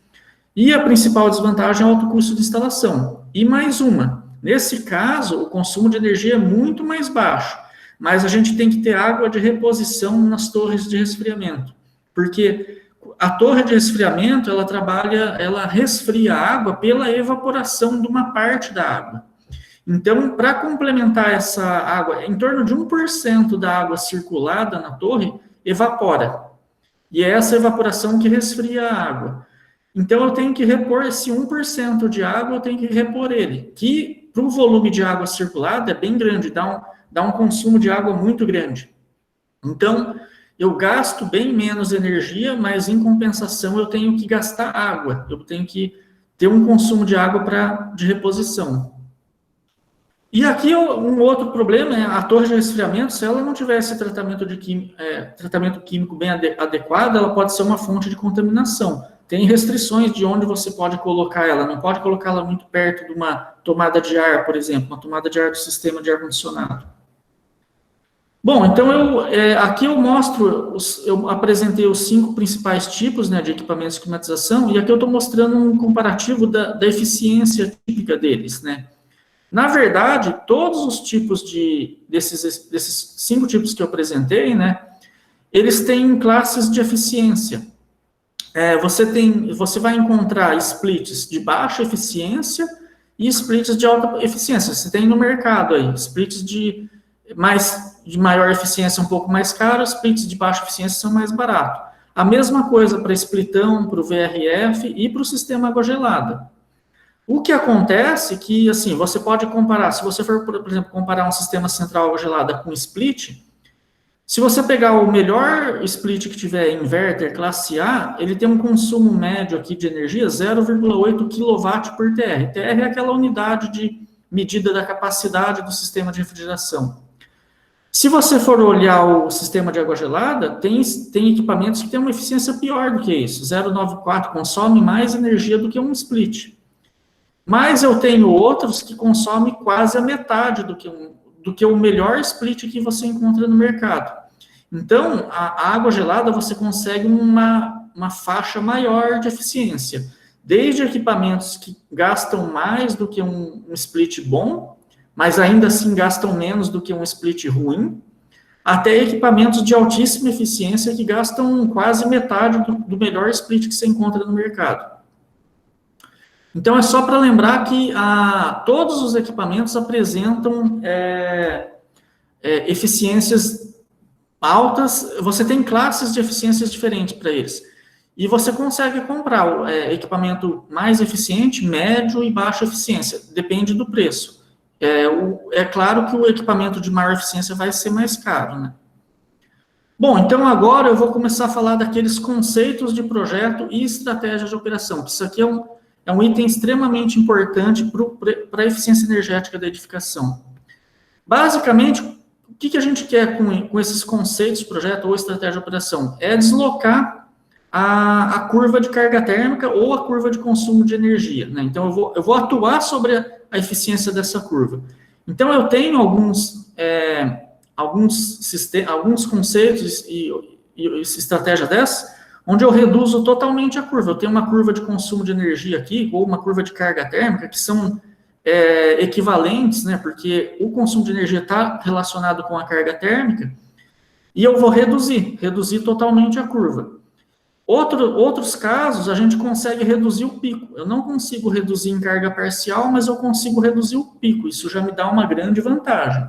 E a principal desvantagem é o alto custo de instalação. E mais uma, nesse caso, o consumo de energia é muito mais baixo, mas a gente tem que ter água de reposição nas torres de resfriamento, porque a torre de resfriamento, ela resfria a água pela evaporação de uma parte da água. Então, para complementar essa água, em torno de 1% da água circulada na torre evapora. E é essa evaporação que resfria a água. Então, eu tenho que repor esse 1% de água, eu tenho que repor ele, que para o volume de água circulada é bem grande, dá um consumo de água muito grande. Então, eu gasto bem menos energia, mas em compensação eu tenho que gastar água, eu tenho que ter um consumo de água de reposição. E aqui um outro problema é a torre de resfriamento, se ela não tivesse tratamento químico bem adequado, ela pode ser uma fonte de contaminação. Tem restrições de onde você pode colocar ela, não pode colocá-la muito perto de uma tomada de ar, por exemplo, uma tomada de ar do sistema de ar-condicionado. Bom, então aqui eu apresentei os 5 principais tipos, né, de equipamentos de climatização, e aqui eu estou mostrando um comparativo da eficiência típica deles, né. Na verdade, todos os tipos desses 5 tipos que eu apresentei, né, eles têm classes de eficiência. Você vai encontrar splits de baixa eficiência e splits de alta eficiência. Você tem no mercado aí, splits de maior eficiência um pouco mais caros, splits de baixa eficiência são mais baratos. A mesma coisa para splitão, para o VRF e para o sistema água gelada. O que acontece que, assim, você pode comparar, se você for, por exemplo, comparar um sistema central água gelada com split, se você pegar o melhor split que tiver inverter classe A, ele tem um consumo médio aqui de energia 0,8 kW por TR. TR é aquela unidade de medida da capacidade do sistema de refrigeração. Se você for olhar o sistema de água gelada, tem equipamentos que têm uma eficiência pior do que isso. 0,94 consome mais energia do que um split. Mas eu tenho outros que consomem quase a metade do que o melhor split que você encontra no mercado. Então, a água gelada você consegue uma faixa maior de eficiência. Desde equipamentos que gastam mais do que um split bom, mas ainda assim gastam menos do que um split ruim, até equipamentos de altíssima eficiência que gastam quase metade do melhor split que você encontra no mercado. Então, é só para lembrar que todos os equipamentos apresentam eficiências altas, você tem classes de eficiências diferentes para eles. E você consegue comprar equipamento mais eficiente, médio e baixa eficiência, depende do preço. É claro que o equipamento de maior eficiência vai ser mais caro, né? Bom, então agora eu vou começar a falar daqueles conceitos de projeto e estratégias de operação, que isso aqui é um item extremamente importante para a eficiência energética da edificação. Basicamente, o que a gente quer com esses conceitos de projeto ou estratégia de operação? É deslocar a curva de carga térmica ou a curva de consumo de energia, né? Então, eu vou atuar sobre a eficiência dessa curva. Então, eu tenho alguns conceitos e estratégia dessa, onde eu reduzo totalmente a curva. Eu tenho uma curva de consumo de energia aqui, ou uma curva de carga térmica, que são equivalentes, né, porque o consumo de energia está relacionado com a carga térmica, e eu vou reduzir totalmente a curva. Outros casos, a gente consegue reduzir o pico. Eu não consigo reduzir em carga parcial, mas eu consigo reduzir o pico. Isso já me dá uma grande vantagem.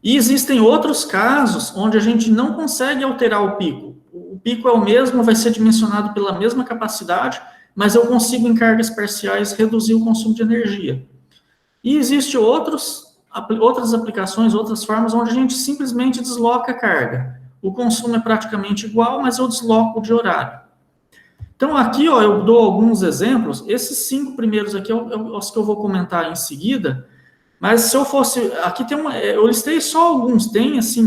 E existem outros casos onde a gente não consegue alterar o pico. O pico é o mesmo, vai ser dimensionado pela mesma capacidade, mas eu consigo, em cargas parciais, reduzir o consumo de energia. E existem outras aplicações, outras formas, onde a gente simplesmente desloca a carga. O consumo é praticamente igual, mas eu desloco de horário. Então, aqui, ó, eu dou alguns exemplos. Esses 5 primeiros aqui, os que eu vou comentar em seguida. Mas se eu fosse... Aqui tem eu listei só alguns. Tem, assim,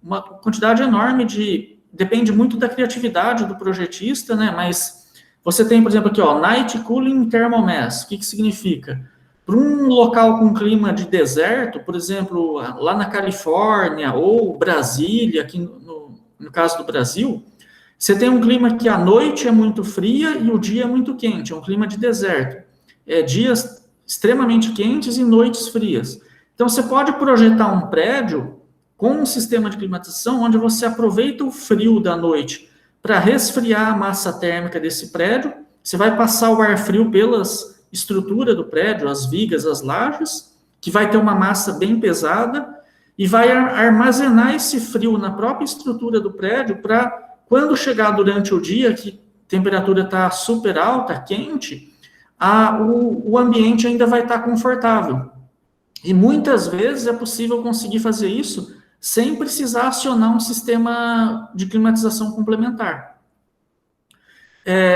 uma quantidade enorme de... Depende muito da criatividade do projetista, né? Mas você tem, por exemplo, aqui, ó, Night Cooling Thermal Mass. O que significa? Para um local com clima de deserto, por exemplo, lá na Califórnia ou Brasília, aqui no caso do Brasil, você tem um clima que a noite é muito fria e o dia é muito quente, é um clima de deserto. Dias extremamente quentes e noites frias. Então, você pode projetar um prédio com um sistema de climatização onde você aproveita o frio da noite para resfriar a massa térmica desse prédio, você vai passar o ar frio pelas estrutura do prédio, as vigas, as lajes, que vai ter uma massa bem pesada e vai armazenar esse frio na própria estrutura do prédio para, quando chegar durante o dia, que a temperatura está super alta, quente, o ambiente ainda vai estar confortável. E muitas vezes é possível conseguir fazer isso sem precisar acionar um sistema de climatização complementar.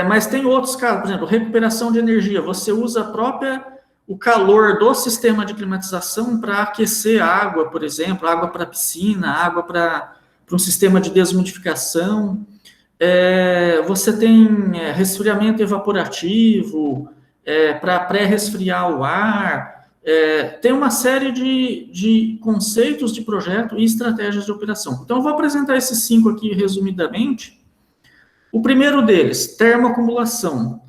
Mas tem outros casos, por exemplo, recuperação de energia. Você usa o calor do sistema de climatização para aquecer água, por exemplo, água para piscina, água para um sistema de desumidificação. Você tem resfriamento evaporativo para pré-resfriar o ar. Tem uma série de conceitos de projeto e estratégias de operação. Então, eu vou apresentar esses 5 aqui resumidamente. O primeiro deles, termoacumulação.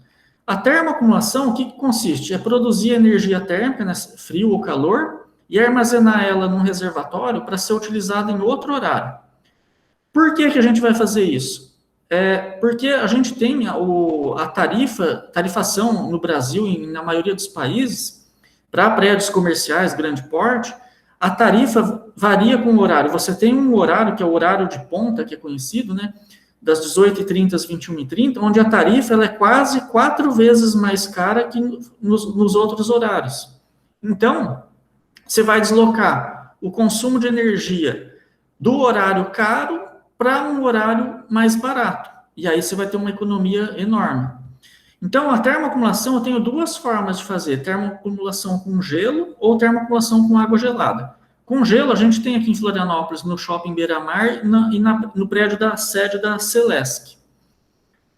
A termoacumulação, o que consiste? É produzir energia térmica, né, frio ou calor, e armazenar ela num reservatório para ser utilizada em outro horário. Por que a gente vai fazer isso? Porque a gente tem a tarifação no Brasil e na maioria dos países, para prédios comerciais, grande porte, a tarifa varia com o horário. Você tem um horário, que é o horário de ponta, que é conhecido, né? Das 18h30 às 21h30, onde a tarifa ela é quase 4 vezes mais cara que nos outros horários. Então, você vai deslocar o consumo de energia do horário caro para um horário mais barato. E aí você vai ter uma economia enorme. Então, a termoacumulação, eu tenho 2 formas de fazer. Termoacumulação com gelo ou termoacumulação com água gelada. Com gelo, a gente tem aqui em Florianópolis, no Shopping Beira-Mar e no prédio da sede da Celesc.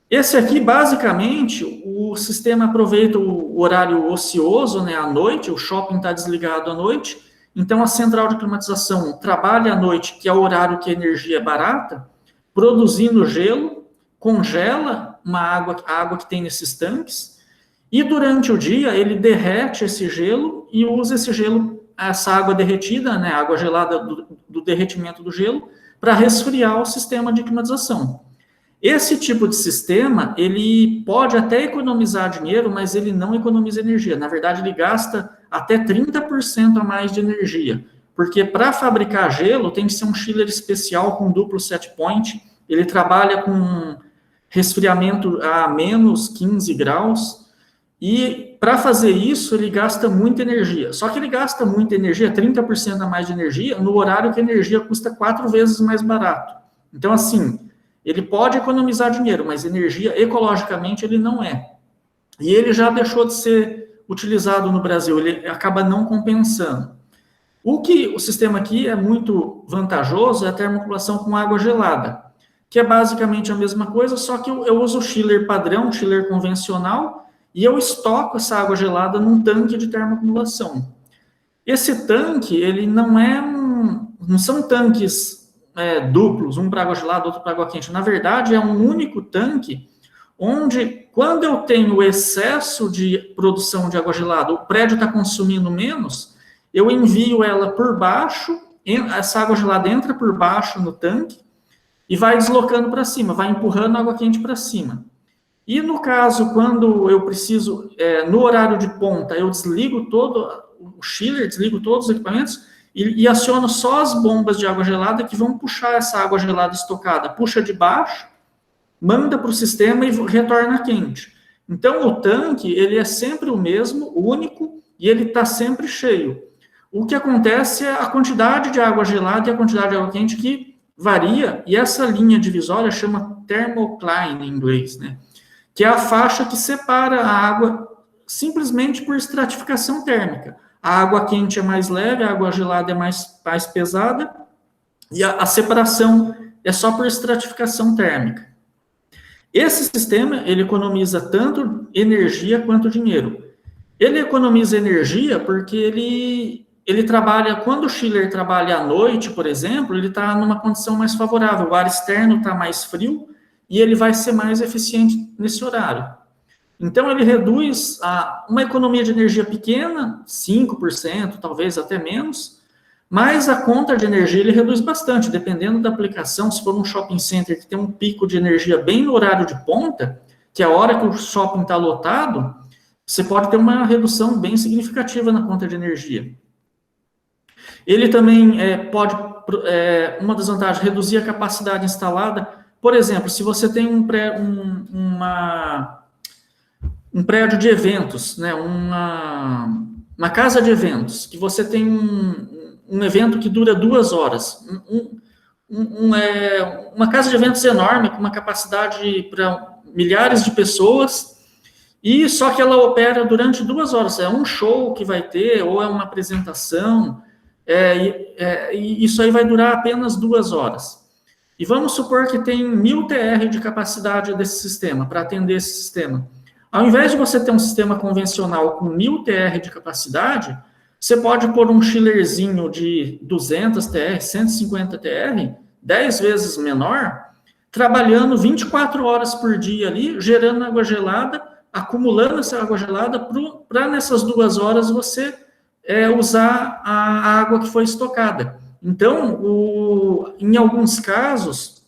Esse aqui, basicamente, o sistema aproveita o horário ocioso, né, à noite, o shopping está desligado à noite, então a central de climatização trabalha à noite, que é o horário que a energia é barata, produzindo gelo, congela a água que tem nesses tanques, e durante o dia ele derrete esse gelo e usa esse gelo, essa água derretida, né, água gelada do derretimento do gelo, para resfriar o sistema de climatização. Esse tipo de sistema, ele pode até economizar dinheiro, mas ele não economiza energia. Na verdade, ele gasta até 30% a mais de energia, porque para fabricar gelo tem que ser um chiller especial com duplo set point, ele trabalha com resfriamento a menos 15 graus, e para fazer isso, ele gasta muita energia. Só que ele gasta muita energia, 30% a mais de energia, no horário que a energia custa 4 vezes mais barato. Então, assim, ele pode economizar dinheiro, mas energia, ecologicamente, ele não é. E ele já deixou de ser utilizado no Brasil, ele acaba não compensando. O sistema aqui é muito vantajoso é a termoacumulação com água gelada, que é basicamente a mesma coisa, só que eu uso o chiller padrão, chiller convencional, e eu estoco essa água gelada num tanque de termoacumulação. Esse tanque, ele não são tanques duplos, um para água gelada, outro para água quente. Na verdade, é um único tanque, onde, quando eu tenho excesso de produção de água gelada, o prédio está consumindo menos, eu envio ela por baixo, essa água gelada entra por baixo no tanque, e vai deslocando para cima, vai empurrando a água quente para cima. E no caso, quando eu preciso, no horário de ponta, eu desligo todo o chiller, desligo todos os equipamentos e aciono só as bombas de água gelada que vão puxar essa água gelada estocada. Puxa de baixo, manda para o sistema e retorna quente. Então, o tanque, ele é sempre o mesmo, único, e ele está sempre cheio. O que acontece é a quantidade de água gelada e a quantidade de água quente que varia, e essa linha divisória chama thermocline em inglês, né? Que é a faixa que separa a água simplesmente por estratificação térmica. A água quente é mais leve, a água gelada é mais pesada, e a separação é só por estratificação térmica. Esse sistema, ele economiza tanto energia quanto dinheiro. Ele economiza energia porque ele trabalha, quando o chiller trabalha à noite, por exemplo, ele está numa condição mais favorável, o ar externo está mais frio e ele vai ser mais eficiente nesse horário. Então, ele reduz uma economia de energia pequena, 5%, talvez até menos, mas a conta de energia ele reduz bastante, dependendo da aplicação. Se for um shopping center que tem um pico de energia bem no horário de ponta, que é a hora que o shopping está lotado, você pode ter uma redução bem significativa na conta de energia. Ele também pode, uma das vantagens, reduzir a capacidade instalada. Por exemplo, se você tem um prédio de eventos, né, uma casa de eventos, que você tem um evento que dura 2 horas, uma casa de eventos enorme, com uma capacidade para milhares de pessoas, e só que ela opera durante 2 horas, é um show que vai ter, ou é uma apresentação, e isso aí vai durar apenas 2 horas. E vamos supor que tem 1000 TR de capacidade desse sistema, para atender esse sistema. Ao invés de você ter um sistema convencional com 1000 TR de capacidade, você pode pôr um chillerzinho de 200 TR, 150 TR, 10 vezes menor, trabalhando 24 horas por dia ali, gerando água gelada, acumulando essa água gelada, para nessas 2 horas você usar a água que foi estocada. Então, em alguns casos,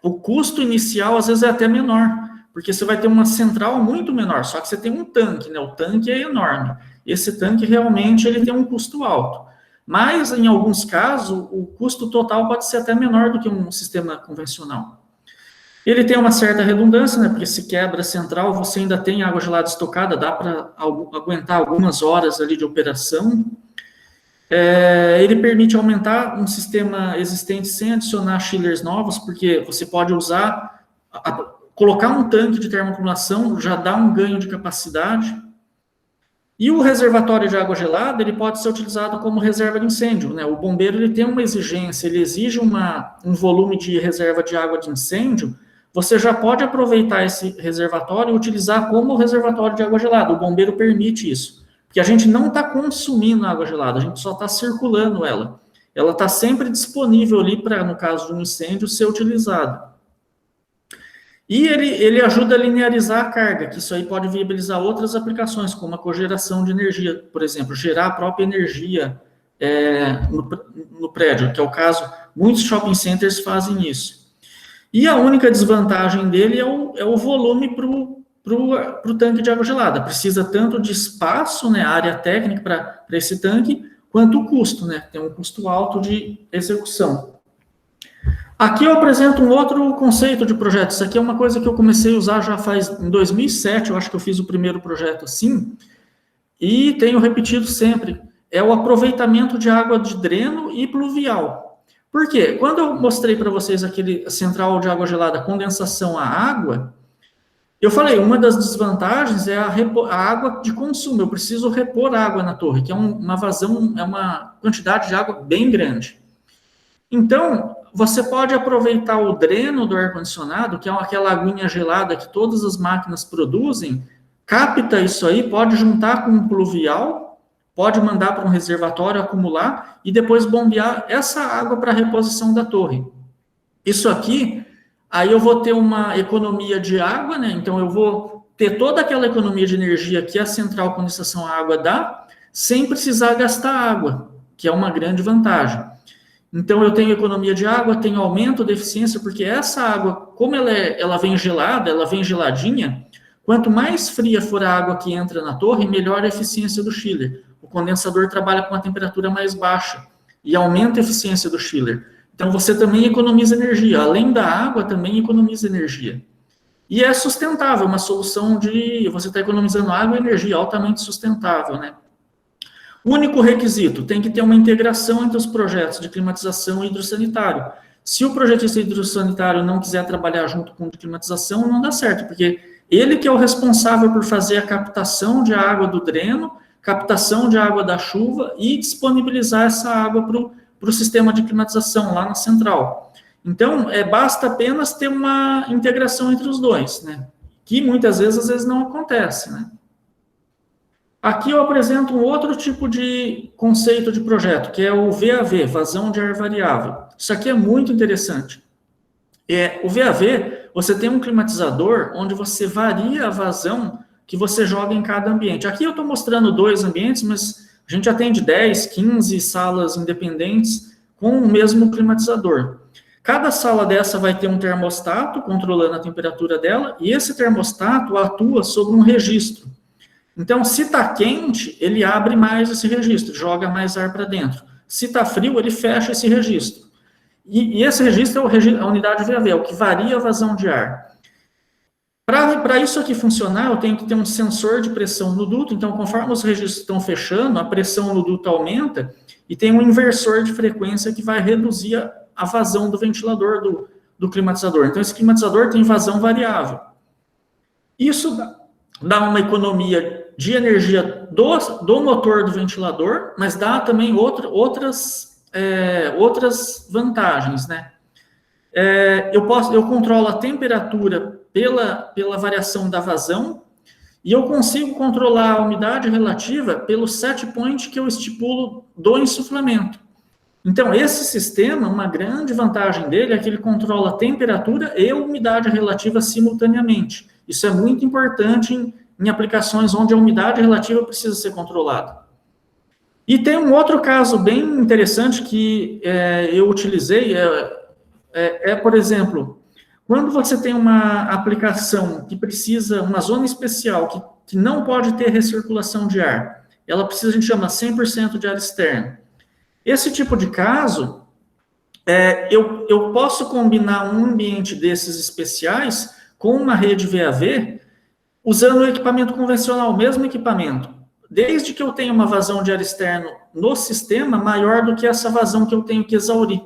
o custo inicial às vezes é até menor, porque você vai ter uma central muito menor, só que você tem um tanque, né? O tanque é enorme. Esse tanque realmente ele tem um custo alto. Mas, em alguns casos, o custo total pode ser até menor do que um sistema convencional. Ele tem uma certa redundância, né? Porque se quebra a central, você ainda tem água gelada estocada, dá para aguentar algumas horas ali de operação. Ele permite aumentar um sistema existente sem adicionar chillers novos, porque você pode usar, colocar um tanque de termoacumulação, já dá um ganho de capacidade. E o reservatório de água gelada, ele pode ser utilizado como reserva de incêndio, né? O bombeiro ele tem uma exigência, ele exige um volume de reserva de água de incêndio, você já pode aproveitar esse reservatório e utilizar como reservatório de água gelada. O bombeiro permite isso. Porque a gente não está consumindo água gelada, a gente só está circulando ela. Ela está sempre disponível ali para, no caso de um incêndio, ser utilizada. E ele ajuda a linearizar a carga, que isso aí pode viabilizar outras aplicações, como a cogeração de energia, por exemplo, gerar a própria energia no prédio, que é o caso, muitos shopping centers fazem isso. E a única desvantagem dele é o volume para o tanque de água gelada. Precisa tanto de espaço, né, área técnica para esse tanque, quanto o custo, né? Tem um custo alto de execução. Aqui eu apresento um outro conceito de projeto. Isso aqui é uma coisa que eu comecei a usar já em 2007, eu acho que eu fiz o primeiro projeto assim, e tenho repetido sempre. É o aproveitamento de água de dreno e pluvial. Por quê? Quando eu mostrei para vocês aquele central de água gelada, condensação à água, eu falei, uma das desvantagens é a água de consumo. Eu preciso repor água na torre, que é uma vazão, é uma quantidade de água bem grande. Então, você pode aproveitar o dreno do ar-condicionado, que é aquela aguinha gelada que todas as máquinas produzem, capta isso aí, pode juntar com um pluvial, pode mandar para um reservatório acumular e depois bombear essa água para a reposição da torre. Isso aqui, aí eu vou ter uma economia de água, né? Então eu vou ter toda aquela economia de energia que a central condensação à água dá, sem precisar gastar água, que é uma grande vantagem. Então, eu tenho economia de água, tenho aumento da eficiência, porque essa água, como ela vem gelada, ela vem geladinha, quanto mais fria for a água que entra na torre, melhor a eficiência do chiller. O condensador trabalha com uma temperatura mais baixa e aumenta a eficiência do chiller. Então, você também economiza energia. Além da água, também economiza energia. E é sustentável, uma solução de... Você está economizando água e energia, altamente sustentável, né? O único requisito, tem que ter uma integração entre os projetos de climatização e hidrossanitário. Se o projetista hidrossanitário não quiser trabalhar junto com a climatização, não dá certo, porque ele que é o responsável por fazer a captação de água do dreno, captação de água da chuva e disponibilizar essa água para o sistema de climatização lá na central. Então, basta apenas ter uma integração entre os dois, né? Que muitas vezes, às vezes não acontece, né? Aqui eu apresento um outro tipo de conceito de projeto, que é o VAV, vazão de ar variável. Isso aqui é muito interessante. O VAV, você tem um climatizador onde você varia a vazão que você joga em cada ambiente. Aqui eu estou mostrando 2 ambientes, mas a gente atende 10, 15 salas independentes com o mesmo climatizador. Cada sala dessa vai ter um termostato controlando a temperatura dela, e esse termostato atua sobre um registro. Então, se está quente, ele abre mais esse registro, joga mais ar para dentro. Se está frio, ele fecha esse registro. E esse registro é a unidade VAV, é o que varia a vazão de ar. Para isso aqui funcionar, eu tenho que ter um sensor de pressão no duto, então conforme os registros estão fechando, a pressão no duto aumenta, e tem um inversor de frequência que vai reduzir a vazão do ventilador do climatizador. Então, esse climatizador tem vazão variável. Isso dá uma economia de energia do motor do ventilador, mas dá também outras vantagens, né? Eu controlo a temperatura pela variação da vazão, e eu consigo controlar a umidade relativa pelo set point que eu estipulo do insuflamento. Então, esse sistema, uma grande vantagem dele é que ele controla a temperatura e a umidade relativa simultaneamente. Isso é muito importante em aplicações onde a umidade relativa precisa ser controlada. E tem um outro caso bem interessante que eu utilizei, por exemplo, quando você tem uma aplicação que precisa, uma zona especial que não pode ter recirculação de ar, ela precisa, a gente chama 100% de ar externo. Esse tipo de caso, eu posso combinar um ambiente desses especiais com uma rede VAV, usando o equipamento convencional, o mesmo equipamento, desde que eu tenha uma vazão de ar externo no sistema maior do que essa vazão que eu tenho que exaurir.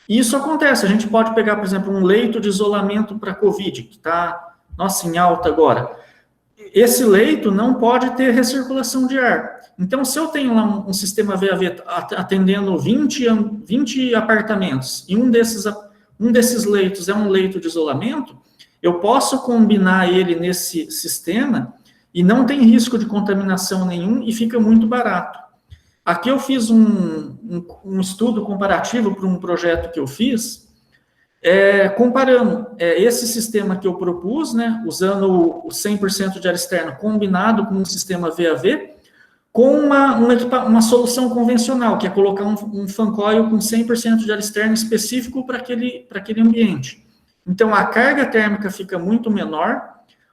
E isso acontece, a gente pode pegar, por exemplo, um leito de isolamento para COVID, que está, em alta agora. Esse leito não pode ter recirculação de ar. Então, se eu tenho lá um sistema VAV atendendo 20 apartamentos, e um desses leitos é um leito de isolamento, eu posso combinar ele nesse sistema e não tem risco de contaminação nenhum e fica muito barato. Aqui eu fiz um estudo comparativo para um projeto que eu fiz, comparando esse sistema que eu propus, né, usando o 100% de ar externo combinado com um sistema VAV, com uma solução convencional, que é colocar um fan coil com 100% de ar externo específico para aquele ambiente. Então, a carga térmica fica muito menor,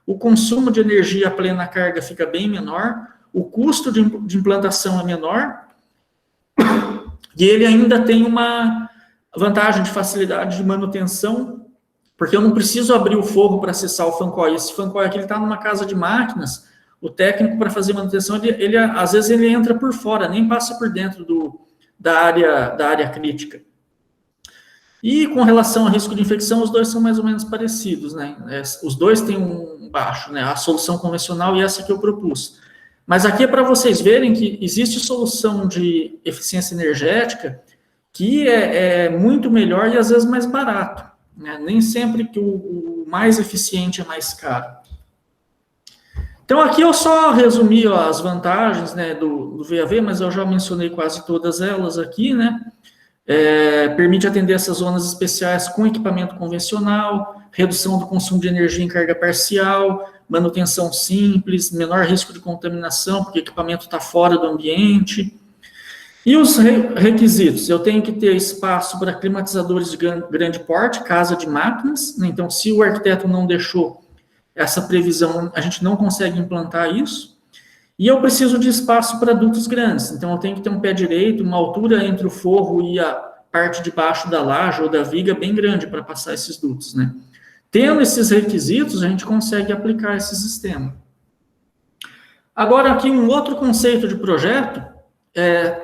o consumo de energia a plena carga fica bem menor, o custo de implantação é menor, e ele ainda tem uma vantagem de facilidade de manutenção, porque eu não preciso abrir o forro para acessar o fan coil. Esse fan coil aqui está numa casa de máquinas, o técnico para fazer manutenção, às vezes ele entra por fora, nem passa por dentro da área crítica. E com relação ao risco de infecção, os dois são mais ou menos parecidos, né? Os dois têm um baixo, né? A solução convencional e essa que eu propus. Mas aqui é para vocês verem que existe solução de eficiência energética que é muito melhor e às vezes mais barato, né? Nem sempre que o mais eficiente é mais caro. Então aqui eu só resumi as vantagens, né, do VAV, mas eu já mencionei quase todas elas aqui, né? Permite atender essas zonas especiais com equipamento convencional, redução do consumo de energia em carga parcial, manutenção simples, menor risco de contaminação, porque o equipamento está fora do ambiente. E os requisitos? Eu tenho que ter espaço para climatizadores de grande porte, casa de máquinas, né? Então, se o arquiteto não deixou essa previsão, a gente não consegue implantar isso. E eu preciso de espaço para dutos grandes, então eu tenho que ter um pé direito, uma altura entre o forro e a parte de baixo da laje ou da viga bem grande para passar esses dutos, né? Tendo esses requisitos, a gente consegue aplicar esse sistema. Agora, aqui um outro conceito de projeto,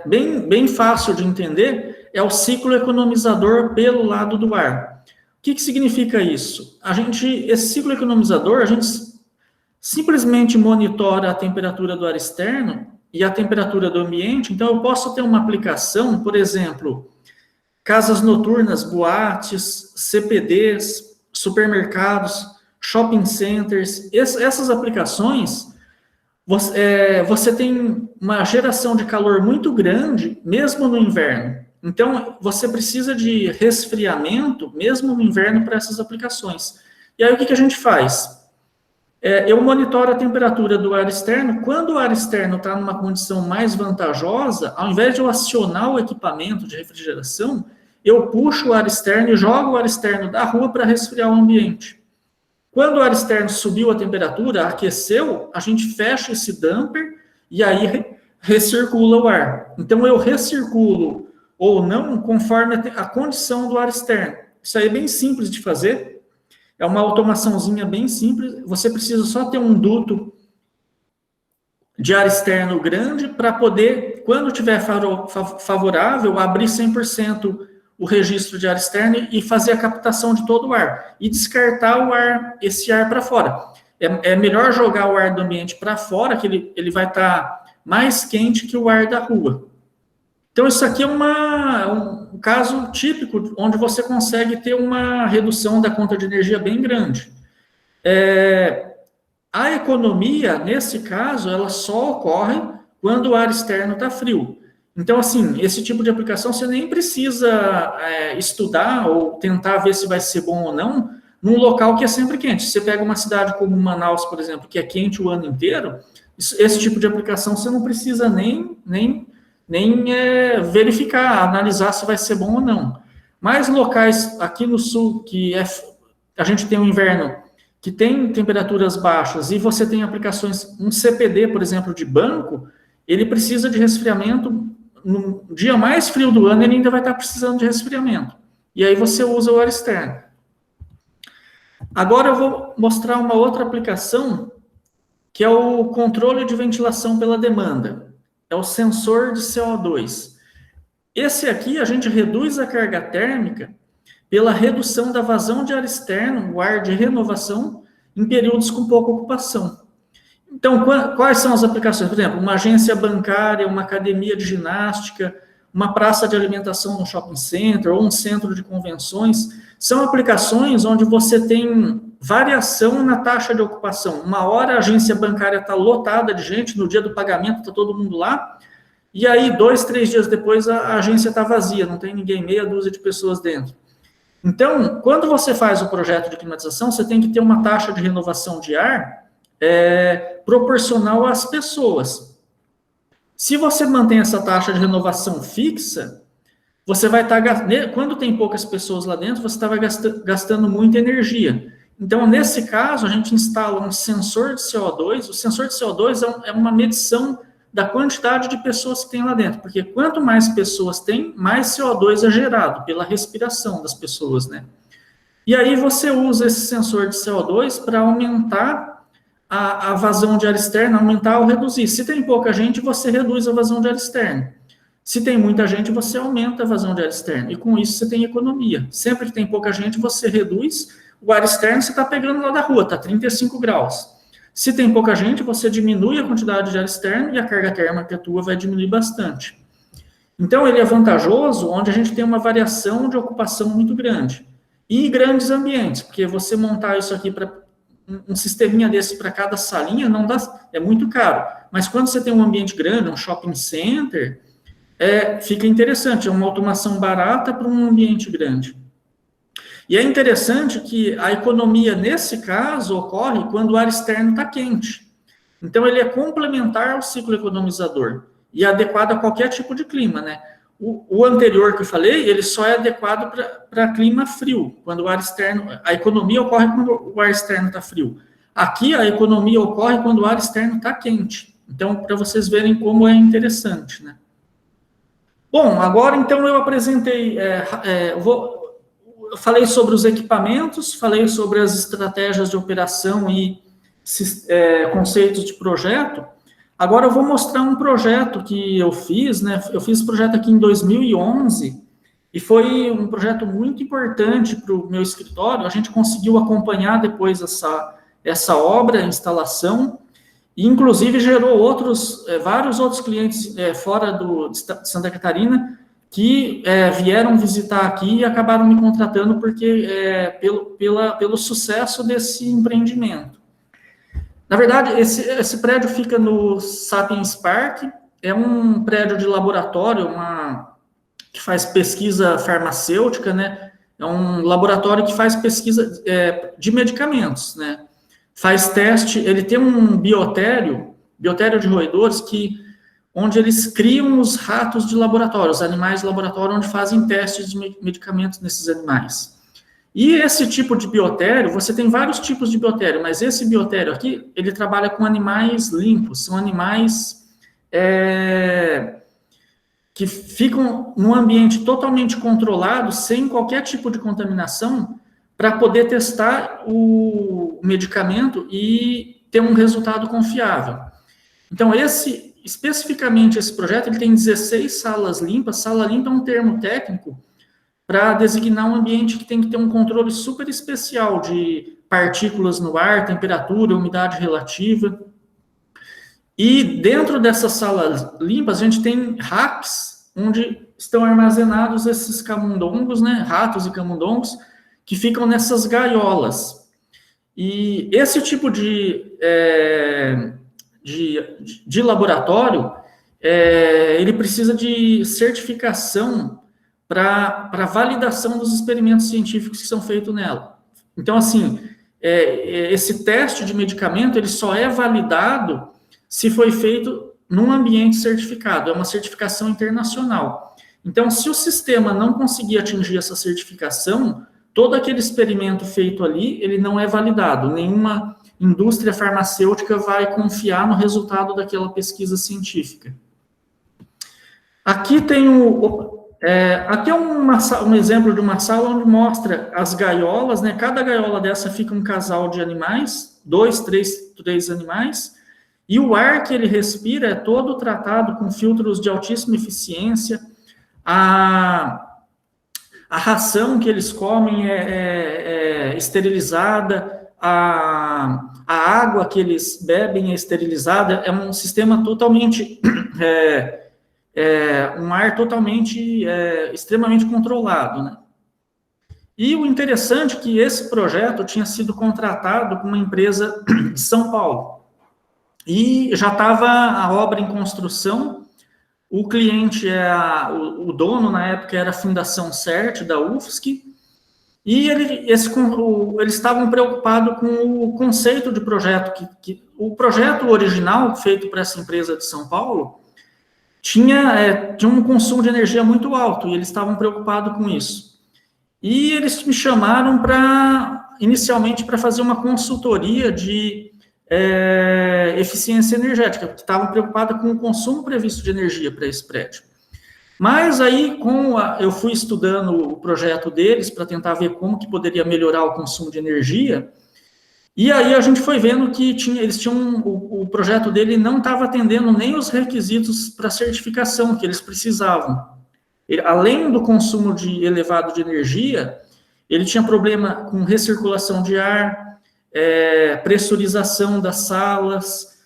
bem fácil de entender, é o ciclo economizador pelo lado do ar. O que significa isso? Esse ciclo economizador, a gente simplesmente monitora a temperatura do ar externo e a temperatura do ambiente. Então, eu posso ter uma aplicação, por exemplo, casas noturnas, boates, CPDs, supermercados, shopping centers. Essas aplicações, você tem uma geração de calor muito grande, mesmo no inverno. Então, você precisa de resfriamento, mesmo no inverno, para essas aplicações. E aí, o que a gente faz? Eu monitoro a temperatura do ar externo. Quando o ar externo está numa condição mais vantajosa, ao invés de eu acionar o equipamento de refrigeração, eu puxo o ar externo e jogo o ar externo da rua para resfriar o ambiente. Quando o ar externo subiu a temperatura, aqueceu, a gente fecha esse damper e aí recircula o ar. Então, eu recirculo ou não conforme a condição do ar externo. Isso aí é bem simples de fazer. É uma automaçãozinha bem simples. Você precisa só ter um duto de ar externo grande para poder, quando tiver favorável, abrir 100% o registro de ar externo e fazer a captação de todo o ar. E descartar esse ar para fora. É melhor jogar o ar do ambiente para fora, que ele vai estar mais quente que o ar da rua. Então, isso aqui é um caso típico, onde você consegue ter uma redução da conta de energia bem grande. A economia, nesse caso, ela só ocorre quando o ar externo está frio. Então, assim, esse tipo de aplicação você nem precisa estudar ou tentar ver se vai ser bom ou não num local que é sempre quente. Se você pega uma cidade como Manaus, por exemplo, que é quente o ano inteiro, esse tipo de aplicação você não precisa nem verificar, analisar se vai ser bom ou não. Mas locais aqui no sul, que a gente tem um inverno que tem temperaturas baixas e você tem aplicações, um CPD, por exemplo, de banco, ele precisa de resfriamento. No dia mais frio do ano, ele ainda vai estar precisando de resfriamento. E aí você usa o ar externo. Agora eu vou mostrar uma outra aplicação, que é o controle de ventilação pela demanda. É o sensor de CO2. Esse aqui, a gente reduz a carga térmica pela redução da vazão de ar externo, o ar de renovação, em períodos com pouca ocupação. Então, quais são as aplicações? Por exemplo, uma agência bancária, uma academia de ginástica, uma praça de alimentação no shopping center, ou um centro de convenções, são aplicações onde você tem variação na taxa de ocupação. Uma hora a agência bancária está lotada de gente, no dia do pagamento está todo mundo lá, e aí 2, 3 dias depois a agência está vazia, não tem ninguém, meia dúzia de pessoas dentro. Então, quando você faz o projeto de climatização, você tem que ter uma taxa de renovação de ar proporcional às pessoas. Se você mantém essa taxa de renovação fixa, você vai estar, quando tem poucas pessoas lá dentro, você estava gastando muita energia. Então, nesse caso, a gente instala um sensor de CO2. O sensor de CO2 é uma medição da quantidade de pessoas que tem lá dentro, porque quanto mais pessoas tem, mais CO2 é gerado pela respiração das pessoas, né? E aí você usa esse sensor de CO2 para aumentar a vazão de ar externo, aumentar ou reduzir. Se tem pouca gente, você reduz a vazão de ar externo. Se tem muita gente, você aumenta a vazão de ar externo. E com isso você tem economia. Sempre que tem pouca gente, você reduz o ar externo, você está pegando lá da rua, está 35 graus. Se tem pouca gente, você diminui a quantidade de ar externo e a carga térmica tua vai diminuir bastante. Então, ele é vantajoso onde a gente tem uma variação de ocupação muito grande. E grandes ambientes, porque você montar isso aqui para um sisteminha desse para cada salinha não dá, é muito caro. Mas quando você tem um ambiente grande, um shopping center, fica interessante, é uma automação barata para um ambiente grande. E é interessante que a economia, nesse caso, ocorre quando o ar externo está quente. Então, ele é complementar ao ciclo economizador. e adequado a qualquer tipo de clima, né? O anterior que eu falei, ele só é adequado para clima frio, quando o ar externo, a economia ocorre quando o ar externo está frio. Aqui a economia ocorre quando o ar externo está quente. Então, para vocês verem como é interessante, né? Bom, agora então eu apresentei, eu falei sobre os equipamentos, falei sobre as estratégias de operação e conceitos de projeto. Agora eu vou mostrar um projeto que eu fiz, né? Eu fiz esse projeto aqui em 2011 e foi um projeto muito importante para o meu escritório. A gente conseguiu acompanhar depois essa obra, a instalação, e inclusive gerou vários outros clientes fora de Santa Catarina que vieram visitar aqui e acabaram me contratando pelo sucesso desse empreendimento. Na verdade, esse prédio fica no Sapiens Park, é um prédio de laboratório, que faz pesquisa farmacêutica, né? É um laboratório que faz pesquisa de medicamentos, né? Faz teste, ele tem um biotério de roedores, onde eles criam os ratos de laboratório, os animais de laboratório, onde fazem testes de medicamentos nesses animais. E esse tipo de biotério, você tem vários tipos de biotério, mas esse biotério aqui, ele trabalha com animais limpos, são animais que ficam num ambiente totalmente controlado, sem qualquer tipo de contaminação, para poder testar o medicamento e ter um resultado confiável. Então, especificamente esse projeto, ele tem 16 salas limpas. Sala limpa é um termo técnico para designar um ambiente que tem que ter um controle super especial de partículas no ar, temperatura, umidade relativa. E dentro dessas salas limpas, a gente tem racks, onde estão armazenados esses camundongos, né, ratos e camundongos, que ficam nessas gaiolas. E esse tipo de laboratório, ele precisa de certificação para validação dos experimentos científicos que são feitos nela. Então, assim, esse teste de medicamento, ele só é validado se foi feito num ambiente certificado, é uma certificação internacional. Então, se o sistema não conseguir atingir essa certificação, todo aquele experimento feito ali, ele não é validado. Nenhuma indústria farmacêutica vai confiar no resultado daquela pesquisa científica. Aqui tem aqui é um exemplo de uma sala onde mostra as gaiolas, né? Cada gaiola dessa fica um casal de animais, 2, 3 animais, e o ar que ele respira é todo tratado com filtros de altíssima eficiência. A ração que eles comem é esterilizada, a água que eles bebem é esterilizada, é um sistema totalmente... um ar totalmente, extremamente controlado, né? E o interessante é que esse projeto tinha sido contratado com uma empresa de São Paulo. E já estava a obra em construção, o cliente, o dono na época era a Fundação CERT, da UFSC, e eles estavam preocupados com o conceito de projeto, o projeto original feito para essa empresa de São Paulo, tinha um consumo de energia muito alto, e eles estavam preocupados com isso. E eles me chamaram inicialmente para fazer uma consultoria de eficiência energética, porque estavam preocupados com o consumo previsto de energia para esse prédio. Mas aí, eu fui estudando o projeto deles para tentar ver como que poderia melhorar o consumo de energia, e aí a gente foi vendo que o projeto dele não estava atendendo nem os requisitos para certificação que eles precisavam. Além do consumo elevado de energia, ele tinha problema com recirculação de ar, pressurização das salas,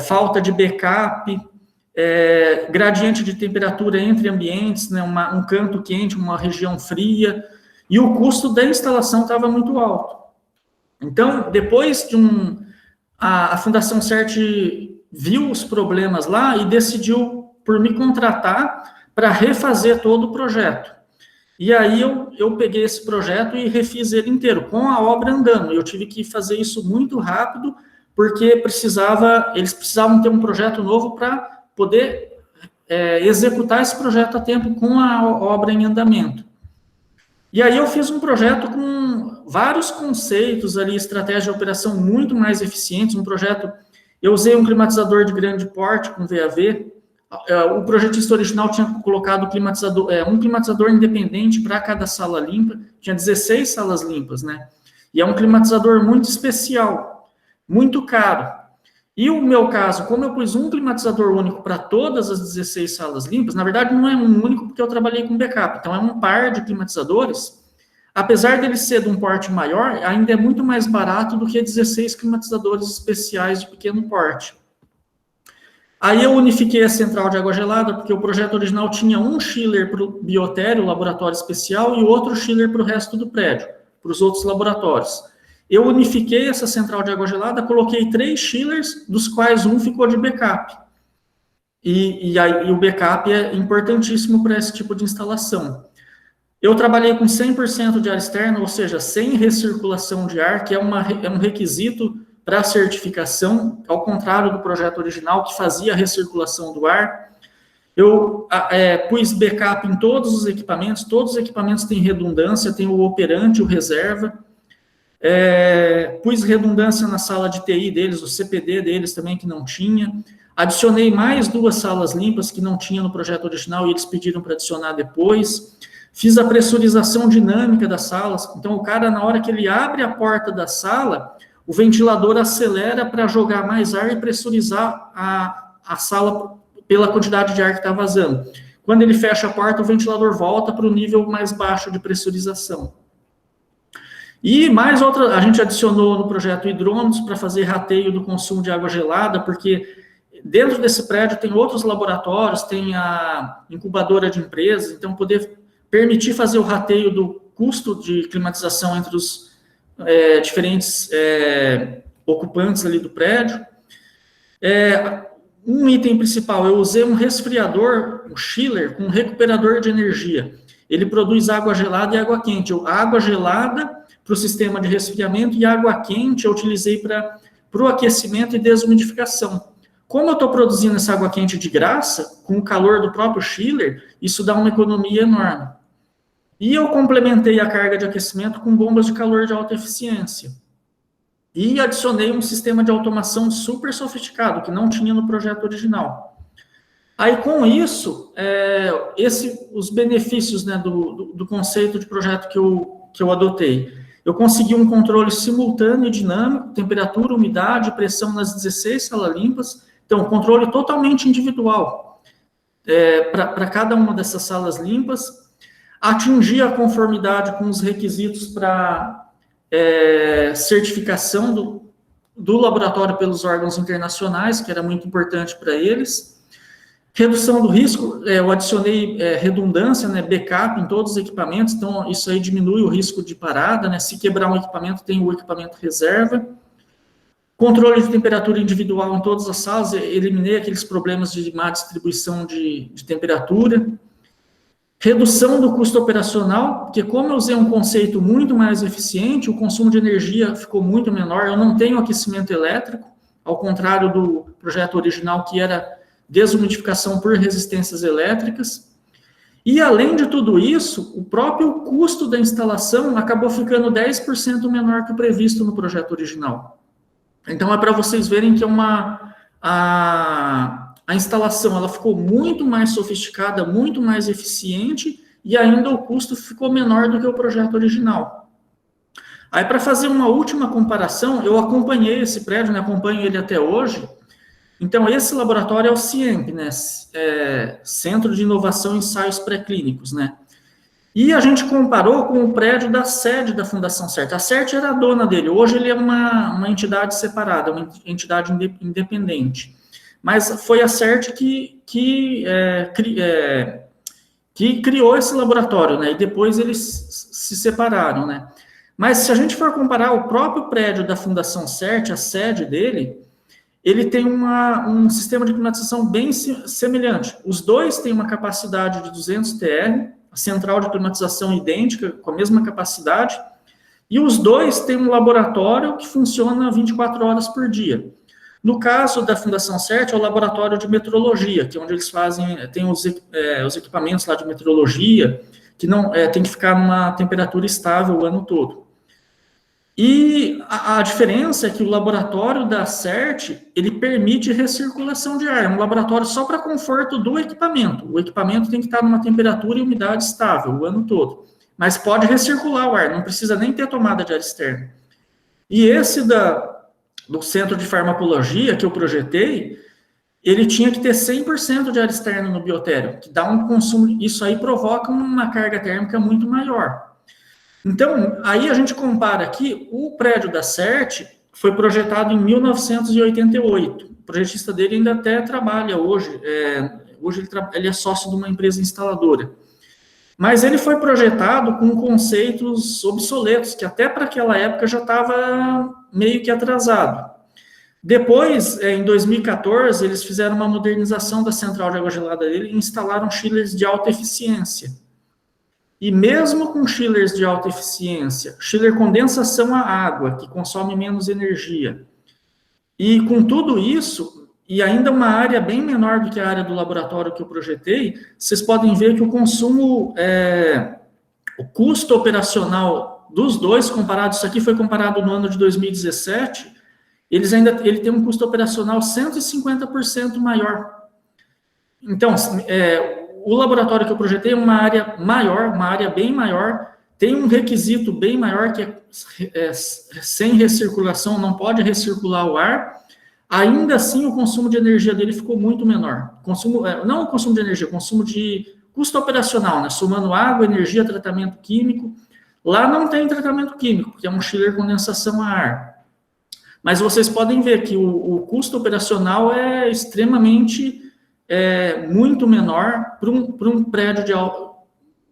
falta de backup, gradiente de temperatura entre ambientes, né, um canto quente, uma região fria, e o custo da instalação estava muito alto. Então, depois a Fundação CERT viu os problemas lá e decidiu por me contratar para refazer todo o projeto. E aí eu peguei esse projeto e refiz ele inteiro, com a obra andando. Eu tive que fazer isso muito rápido, porque eles precisavam ter um projeto novo para poder executar esse projeto a tempo com a obra em andamento. E aí eu fiz um projeto com vários conceitos ali, estratégia de operação muito mais eficientes, eu usei um climatizador de grande porte com VAV, o projetista original tinha colocado um climatizador independente para cada sala limpa, tinha 16 salas limpas, né? E é um climatizador muito especial, muito caro. E o meu caso, como eu pus um climatizador único para todas as 16 salas limpas, na verdade não é um único porque eu trabalhei com backup, então é um par de climatizadores, apesar dele ser de um porte maior, ainda é muito mais barato do que 16 climatizadores especiais de pequeno porte. Aí eu unifiquei a central de água gelada, porque o projeto original tinha um chiller para o biotério, o laboratório especial, e outro chiller para o resto do prédio, para os outros laboratórios. Eu unifiquei essa central de água gelada, coloquei 3 chillers, dos quais um ficou de backup. E o backup é importantíssimo para esse tipo de instalação. Eu trabalhei com 100% de ar externo, ou seja, sem recirculação de ar, que é um requisito para a certificação, ao contrário do projeto original, que fazia a recirculação do ar. Eu pus backup em todos os equipamentos têm redundância, tem o operante, o reserva. Pus redundância na sala de TI deles, o CPD deles também, que não tinha. Adicionei mais 2 salas limpas que não tinha no projeto original e eles pediram para adicionar depois. Fiz a pressurização dinâmica das salas. Então, o cara, na hora que ele abre a porta da sala, o ventilador acelera para jogar mais ar e pressurizar a sala pela quantidade de ar que está vazando. Quando ele fecha a porta, o ventilador volta para o nível mais baixo de pressurização. E mais outra, a gente adicionou no projeto hidrômetros para fazer rateio do consumo de água gelada, porque dentro desse prédio tem outros laboratórios, tem a incubadora de empresas, então poder permitir fazer o rateio do custo de climatização entre os diferentes ocupantes ali do prédio. Um item principal, eu usei um resfriador, um chiller, com um recuperador de energia. Ele produz água gelada e água quente. A água gelada para o sistema de resfriamento e a água quente eu utilizei para o aquecimento e desumidificação. Como eu estou produzindo essa água quente de graça, com o calor do próprio chiller, isso dá uma economia enorme. E eu complementei a carga de aquecimento com bombas de calor de alta eficiência. E adicionei um sistema de automação super sofisticado, que não tinha no projeto original. Aí, com isso, os benefícios, né, do conceito de projeto que eu adotei. Eu consegui um controle simultâneo e dinâmico, temperatura, umidade, pressão nas 16 salas limpas. Então, controle totalmente individual para cada uma dessas salas limpas. Atingir a conformidade com os requisitos para certificação do laboratório pelos órgãos internacionais, que era muito importante para eles. Redução do risco, eu adicionei redundância, né, backup em todos os equipamentos, então isso aí diminui o risco de parada, né, se quebrar um equipamento, tem o equipamento reserva. Controle de temperatura individual em todas as salas, eliminei aqueles problemas de má distribuição de temperatura. Redução do custo operacional, porque como eu usei um conceito muito mais eficiente, o consumo de energia ficou muito menor, eu não tenho aquecimento elétrico, ao contrário do projeto original, que era desumidificação por resistências elétricas. E, além de tudo isso, o próprio custo da instalação acabou ficando 10% menor que o previsto no projeto original. Então, é para vocês verem que a instalação ela ficou muito mais sofisticada, muito mais eficiente, e ainda o custo ficou menor do que o projeto original. Aí, para fazer uma última comparação, eu acompanhei esse prédio, né, acompanho ele até hoje. Então, esse laboratório é o CIEMP, né, Centro de Inovação e Ensaios Pré-Clínicos, né. E a gente comparou com o prédio da sede da Fundação CERT. A CERT era a dona dele, hoje ele é uma entidade separada, uma entidade independente. Mas foi a CERT que criou esse laboratório, né, e depois eles se separaram, né. Mas se a gente for comparar o próprio prédio da Fundação CERT, a sede dele, ele tem um sistema de climatização bem semelhante. Os dois têm uma capacidade de 200 TR, a central de climatização idêntica, com a mesma capacidade, e os dois têm um laboratório que funciona 24 horas por dia. No caso da Fundação CERT, é o laboratório de metrologia, que é onde eles tem os equipamentos lá de metrologia, que não tem que ficar numa temperatura estável o ano todo. E a diferença é que o laboratório da CERT, ele permite recirculação de ar, é um laboratório só para conforto do equipamento. O equipamento tem que estar numa temperatura e umidade estável o ano todo, mas pode recircular o ar, não precisa nem ter tomada de ar externo. E esse do Centro de Farmacologia que eu projetei, ele tinha que ter 100% de ar externo no biotério, que dá um consumo, isso aí provoca uma carga térmica muito maior. Então, aí a gente compara aqui, o prédio da CERT foi projetado em 1988, o projetista dele ainda até trabalha hoje, hoje ele é sócio de uma empresa instaladora. Mas ele foi projetado com conceitos obsoletos, que até para aquela época já estava meio que atrasado. Depois, em 2014, eles fizeram uma modernização da central de água gelada dele e instalaram chillers de alta eficiência. E mesmo com chillers de alta eficiência, chiller condensação a água, que consome menos energia, e com tudo isso, e ainda uma área bem menor do que a área do laboratório que eu projetei, vocês podem ver que o consumo, o custo operacional dos dois, comparado, isso aqui foi comparado no ano de 2017, ele tem um custo operacional 150% maior. Então, o laboratório que eu projetei é uma área maior, uma área bem maior, tem um requisito bem maior, que é sem recirculação, não pode recircular o ar. Ainda assim, o consumo de energia dele ficou muito menor. Não o consumo de energia, o consumo de custo operacional, né? Somando água, energia, tratamento químico. Lá não tem tratamento químico, porque é um chiller condensação a ar. Mas vocês podem ver que o custo operacional é extremamente muito menor para um prédio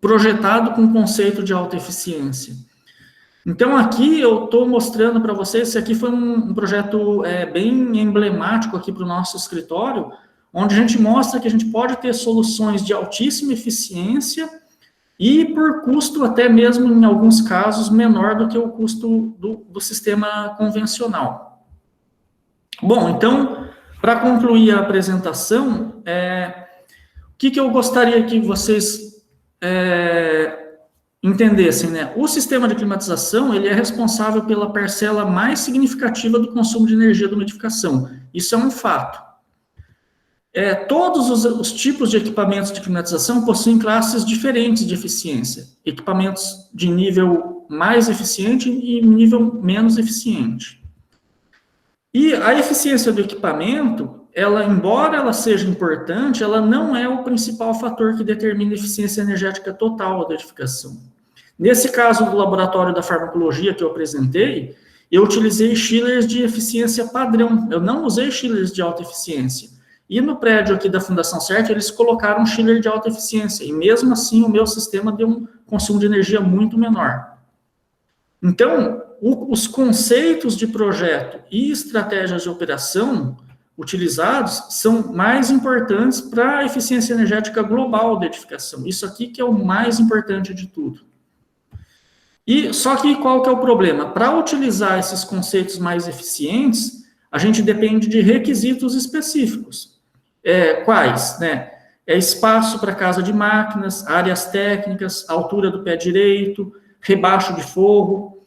projetado com conceito de alta eficiência. Então, aqui eu estou mostrando para vocês, esse aqui foi um projeto bem emblemático aqui para o nosso escritório, onde a gente mostra que a gente pode ter soluções de altíssima eficiência e por custo até mesmo, em alguns casos, menor do que o custo do sistema convencional. Bom, então, para concluir a apresentação, o que eu gostaria que vocês entendessem, né? O sistema de climatização, ele é responsável pela parcela mais significativa do consumo de energia da umidificação. Isso é um fato. Todos os tipos de equipamentos de climatização possuem classes diferentes de eficiência. Equipamentos de nível mais eficiente e nível menos eficiente. E a eficiência do equipamento, embora ela seja importante, ela não é o principal fator que determina a eficiência energética total da edificação. Nesse caso do laboratório da farmacologia que eu apresentei, eu utilizei chillers de eficiência padrão, eu não usei chillers de alta eficiência. E no prédio aqui da Fundação CERT, eles colocaram um chiller de alta eficiência, e mesmo assim o meu sistema deu um consumo de energia muito menor. Então, os conceitos de projeto e estratégias de operação utilizados são mais importantes para a eficiência energética global da edificação. Isso aqui que é o mais importante de tudo. E só que qual que é o problema? Para utilizar esses conceitos mais eficientes, a gente depende de requisitos específicos. Quais? Né? Espaço para casa de máquinas, áreas técnicas, altura do pé direito, rebaixo de forro,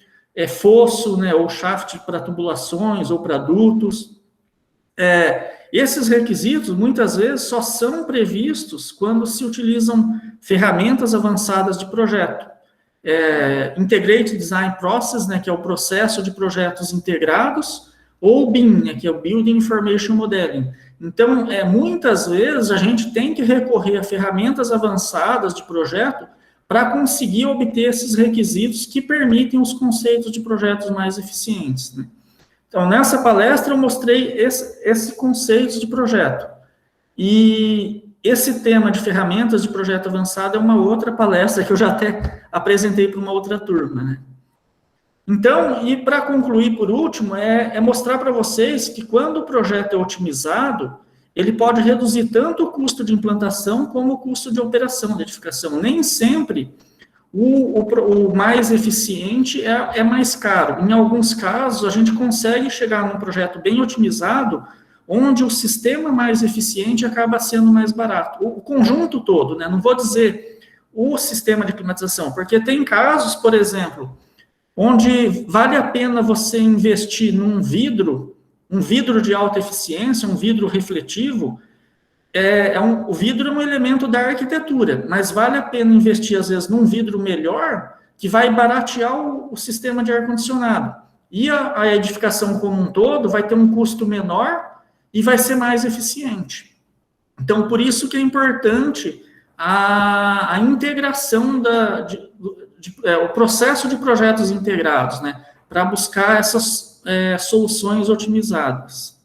fosso, né, ou shaft para tubulações ou para dutos. Esses requisitos, muitas vezes, só são previstos quando se utilizam ferramentas avançadas de projeto. Integrated Design Process, né, que é o processo de projetos integrados, ou BIM, né, que é o Building Information Modeling. Então, muitas vezes, a gente tem que recorrer a ferramentas avançadas de projeto para conseguir obter esses requisitos que permitem os conceitos de projetos mais eficientes, né? Então, nessa palestra, eu mostrei esse conceito de projeto. E esse tema de ferramentas de projeto avançado é uma outra palestra que eu já até apresentei para uma outra turma, né? Então, e para concluir por último, mostrar para vocês que quando o projeto é otimizado, ele pode reduzir tanto o custo de implantação como o custo de operação da edificação. Nem sempre O mais eficiente é mais caro. Em alguns casos, a gente consegue chegar num projeto bem otimizado, onde o sistema mais eficiente acaba sendo mais barato. O conjunto todo, né? Não vou dizer o sistema de climatização, porque tem casos, por exemplo, onde vale a pena você investir num vidro, um vidro de alta eficiência, um vidro refletivo. O vidro é um elemento da arquitetura, mas vale a pena investir, às vezes, num vidro melhor, que vai baratear o sistema de ar-condicionado. E a edificação como um todo vai ter um custo menor e vai ser mais eficiente. Então, por isso que é importante a integração o processo de projetos integrados, né, para buscar essas soluções otimizadas.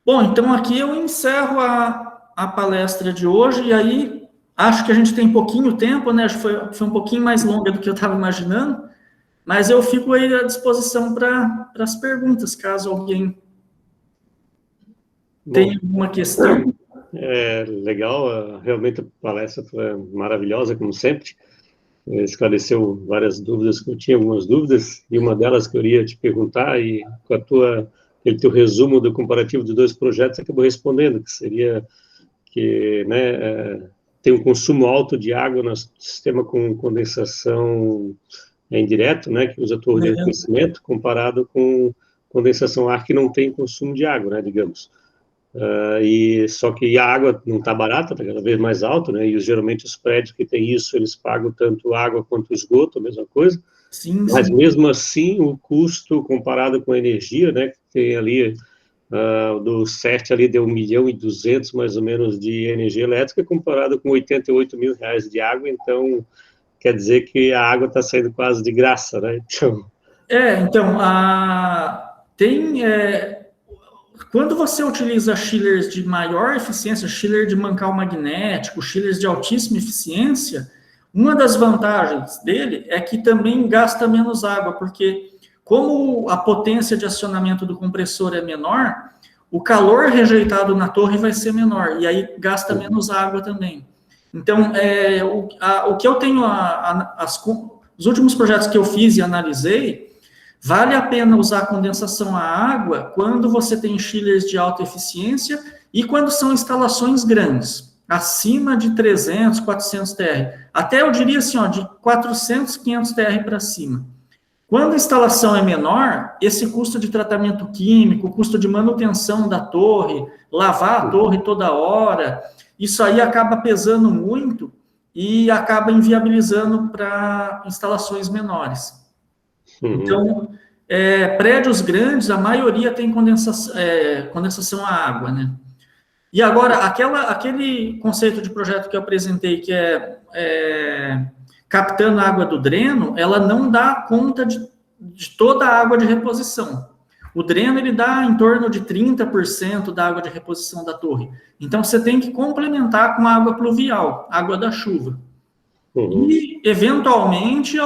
Bom, então aqui eu encerro a palestra de hoje, e aí acho que a gente tem pouquinho tempo, né? Acho que foi um pouquinho mais longa do que eu estava imaginando, mas eu fico aí à disposição para as perguntas, caso alguém tenha alguma questão. Legal, realmente a palestra foi maravilhosa, como sempre. Esclareceu várias dúvidas, que eu tinha algumas dúvidas, e uma delas que eu iria te perguntar, e com aquele teu resumo do comparativo dos dois projetos, acabou respondendo, que seria que, né, tem um consumo alto de água no sistema com condensação indireto, né, que usa torre de aquecimento, comparado com condensação ar que não tem consumo de água, né, digamos. Só que a água não está barata, está cada vez mais alta, né, e geralmente os prédios que têm isso, eles pagam tanto água quanto esgoto, a mesma coisa. Sim, mas sim. mesmo assim, o custo comparado com a energia, né, que tem ali, do CERT ali deu 1.200.000 mais ou menos de energia elétrica, comparado com 88 mil reais de água, então quer dizer que a água está saindo quase de graça, né? Então, quando você utiliza chillers de maior eficiência, chiller de mancal magnético, chillers de altíssima eficiência, uma das vantagens dele é que também gasta menos água, porque como a potência de acionamento do compressor é menor, o calor rejeitado na torre vai ser menor, e aí gasta menos água também. Então, o que eu tenho, os últimos projetos que eu fiz e analisei, vale a pena usar condensação à água quando você tem chillers de alta eficiência e quando são instalações grandes, acima de 300, 400 TR. Até eu diria assim, de 400, 500 TR para cima. Quando a instalação é menor, esse custo de tratamento químico, custo de manutenção da torre, lavar a torre toda hora, isso aí acaba pesando muito e acaba inviabilizando para instalações menores. Então, prédios grandes, a maioria tem condensação à água, né? E agora, aquele conceito de projeto que eu apresentei, que é captando a água do dreno, ela não dá conta de toda a água de reposição. O dreno, ele dá em torno de 30% da água de reposição da torre. Então, você tem que complementar com a água pluvial, água da chuva. E, eventualmente,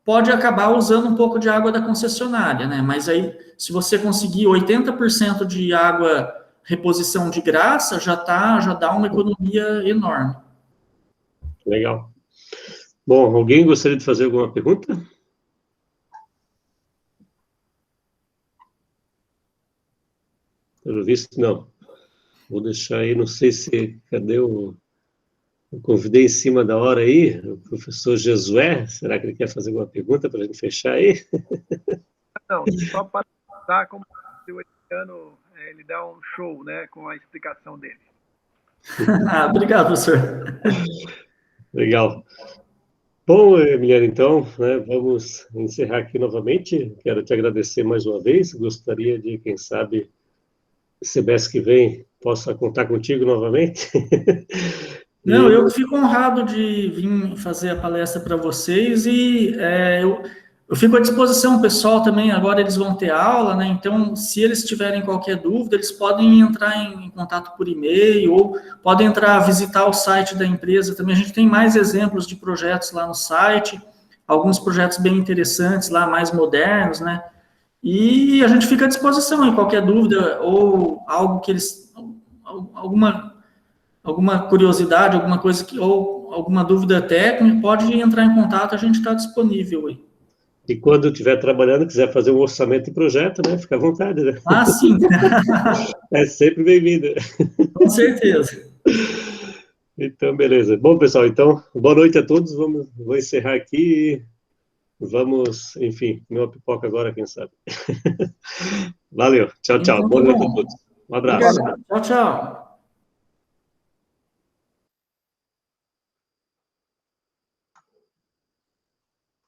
pode acabar usando um pouco de água da concessionária, né? Mas aí, se você conseguir 80% de água reposição de graça, já dá uma economia enorme. Legal. Bom, alguém gostaria de fazer alguma pergunta? Pelo visto, não. Vou deixar aí, não sei se... Cadê o... Eu convidei em cima da hora aí, o professor Josué. Será que ele quer fazer alguma pergunta para a gente fechar aí? Não, só para dar como o Emiliano, ele dá um show, né, com a explicação dele. Obrigado, professor. Legal. Bom, Emiliano, então, né, vamos encerrar aqui novamente. Quero te agradecer mais uma vez. Gostaria de, quem sabe, semestre que vem, possa contar contigo novamente. Não, eu fico honrado de vir fazer a palestra para vocês e eu fico à disposição, pessoal também, agora eles vão ter aula, né? Então, se eles tiverem qualquer dúvida, eles podem entrar em contato por e-mail ou podem visitar o site da empresa também. A gente tem mais exemplos de projetos lá no site, alguns projetos bem interessantes lá, mais modernos, né? E a gente fica à disposição em qualquer dúvida ou algo que eles... alguma curiosidade, alguma coisa ou alguma dúvida técnica, pode entrar em contato, a gente está disponível aí. E quando estiver trabalhando, quiser fazer um orçamento de projeto, né? Fica à vontade, né? Ah, sim. É sempre bem-vindo. Com certeza. Então, beleza. Bom, pessoal, então, boa noite a todos. Vou encerrar aqui e vamos, enfim, comer uma pipoca agora, quem sabe. Valeu. Tchau, tchau. Então, Boa tá noite a bom. todos. Um abraço. Obrigado. Tchau, tchau.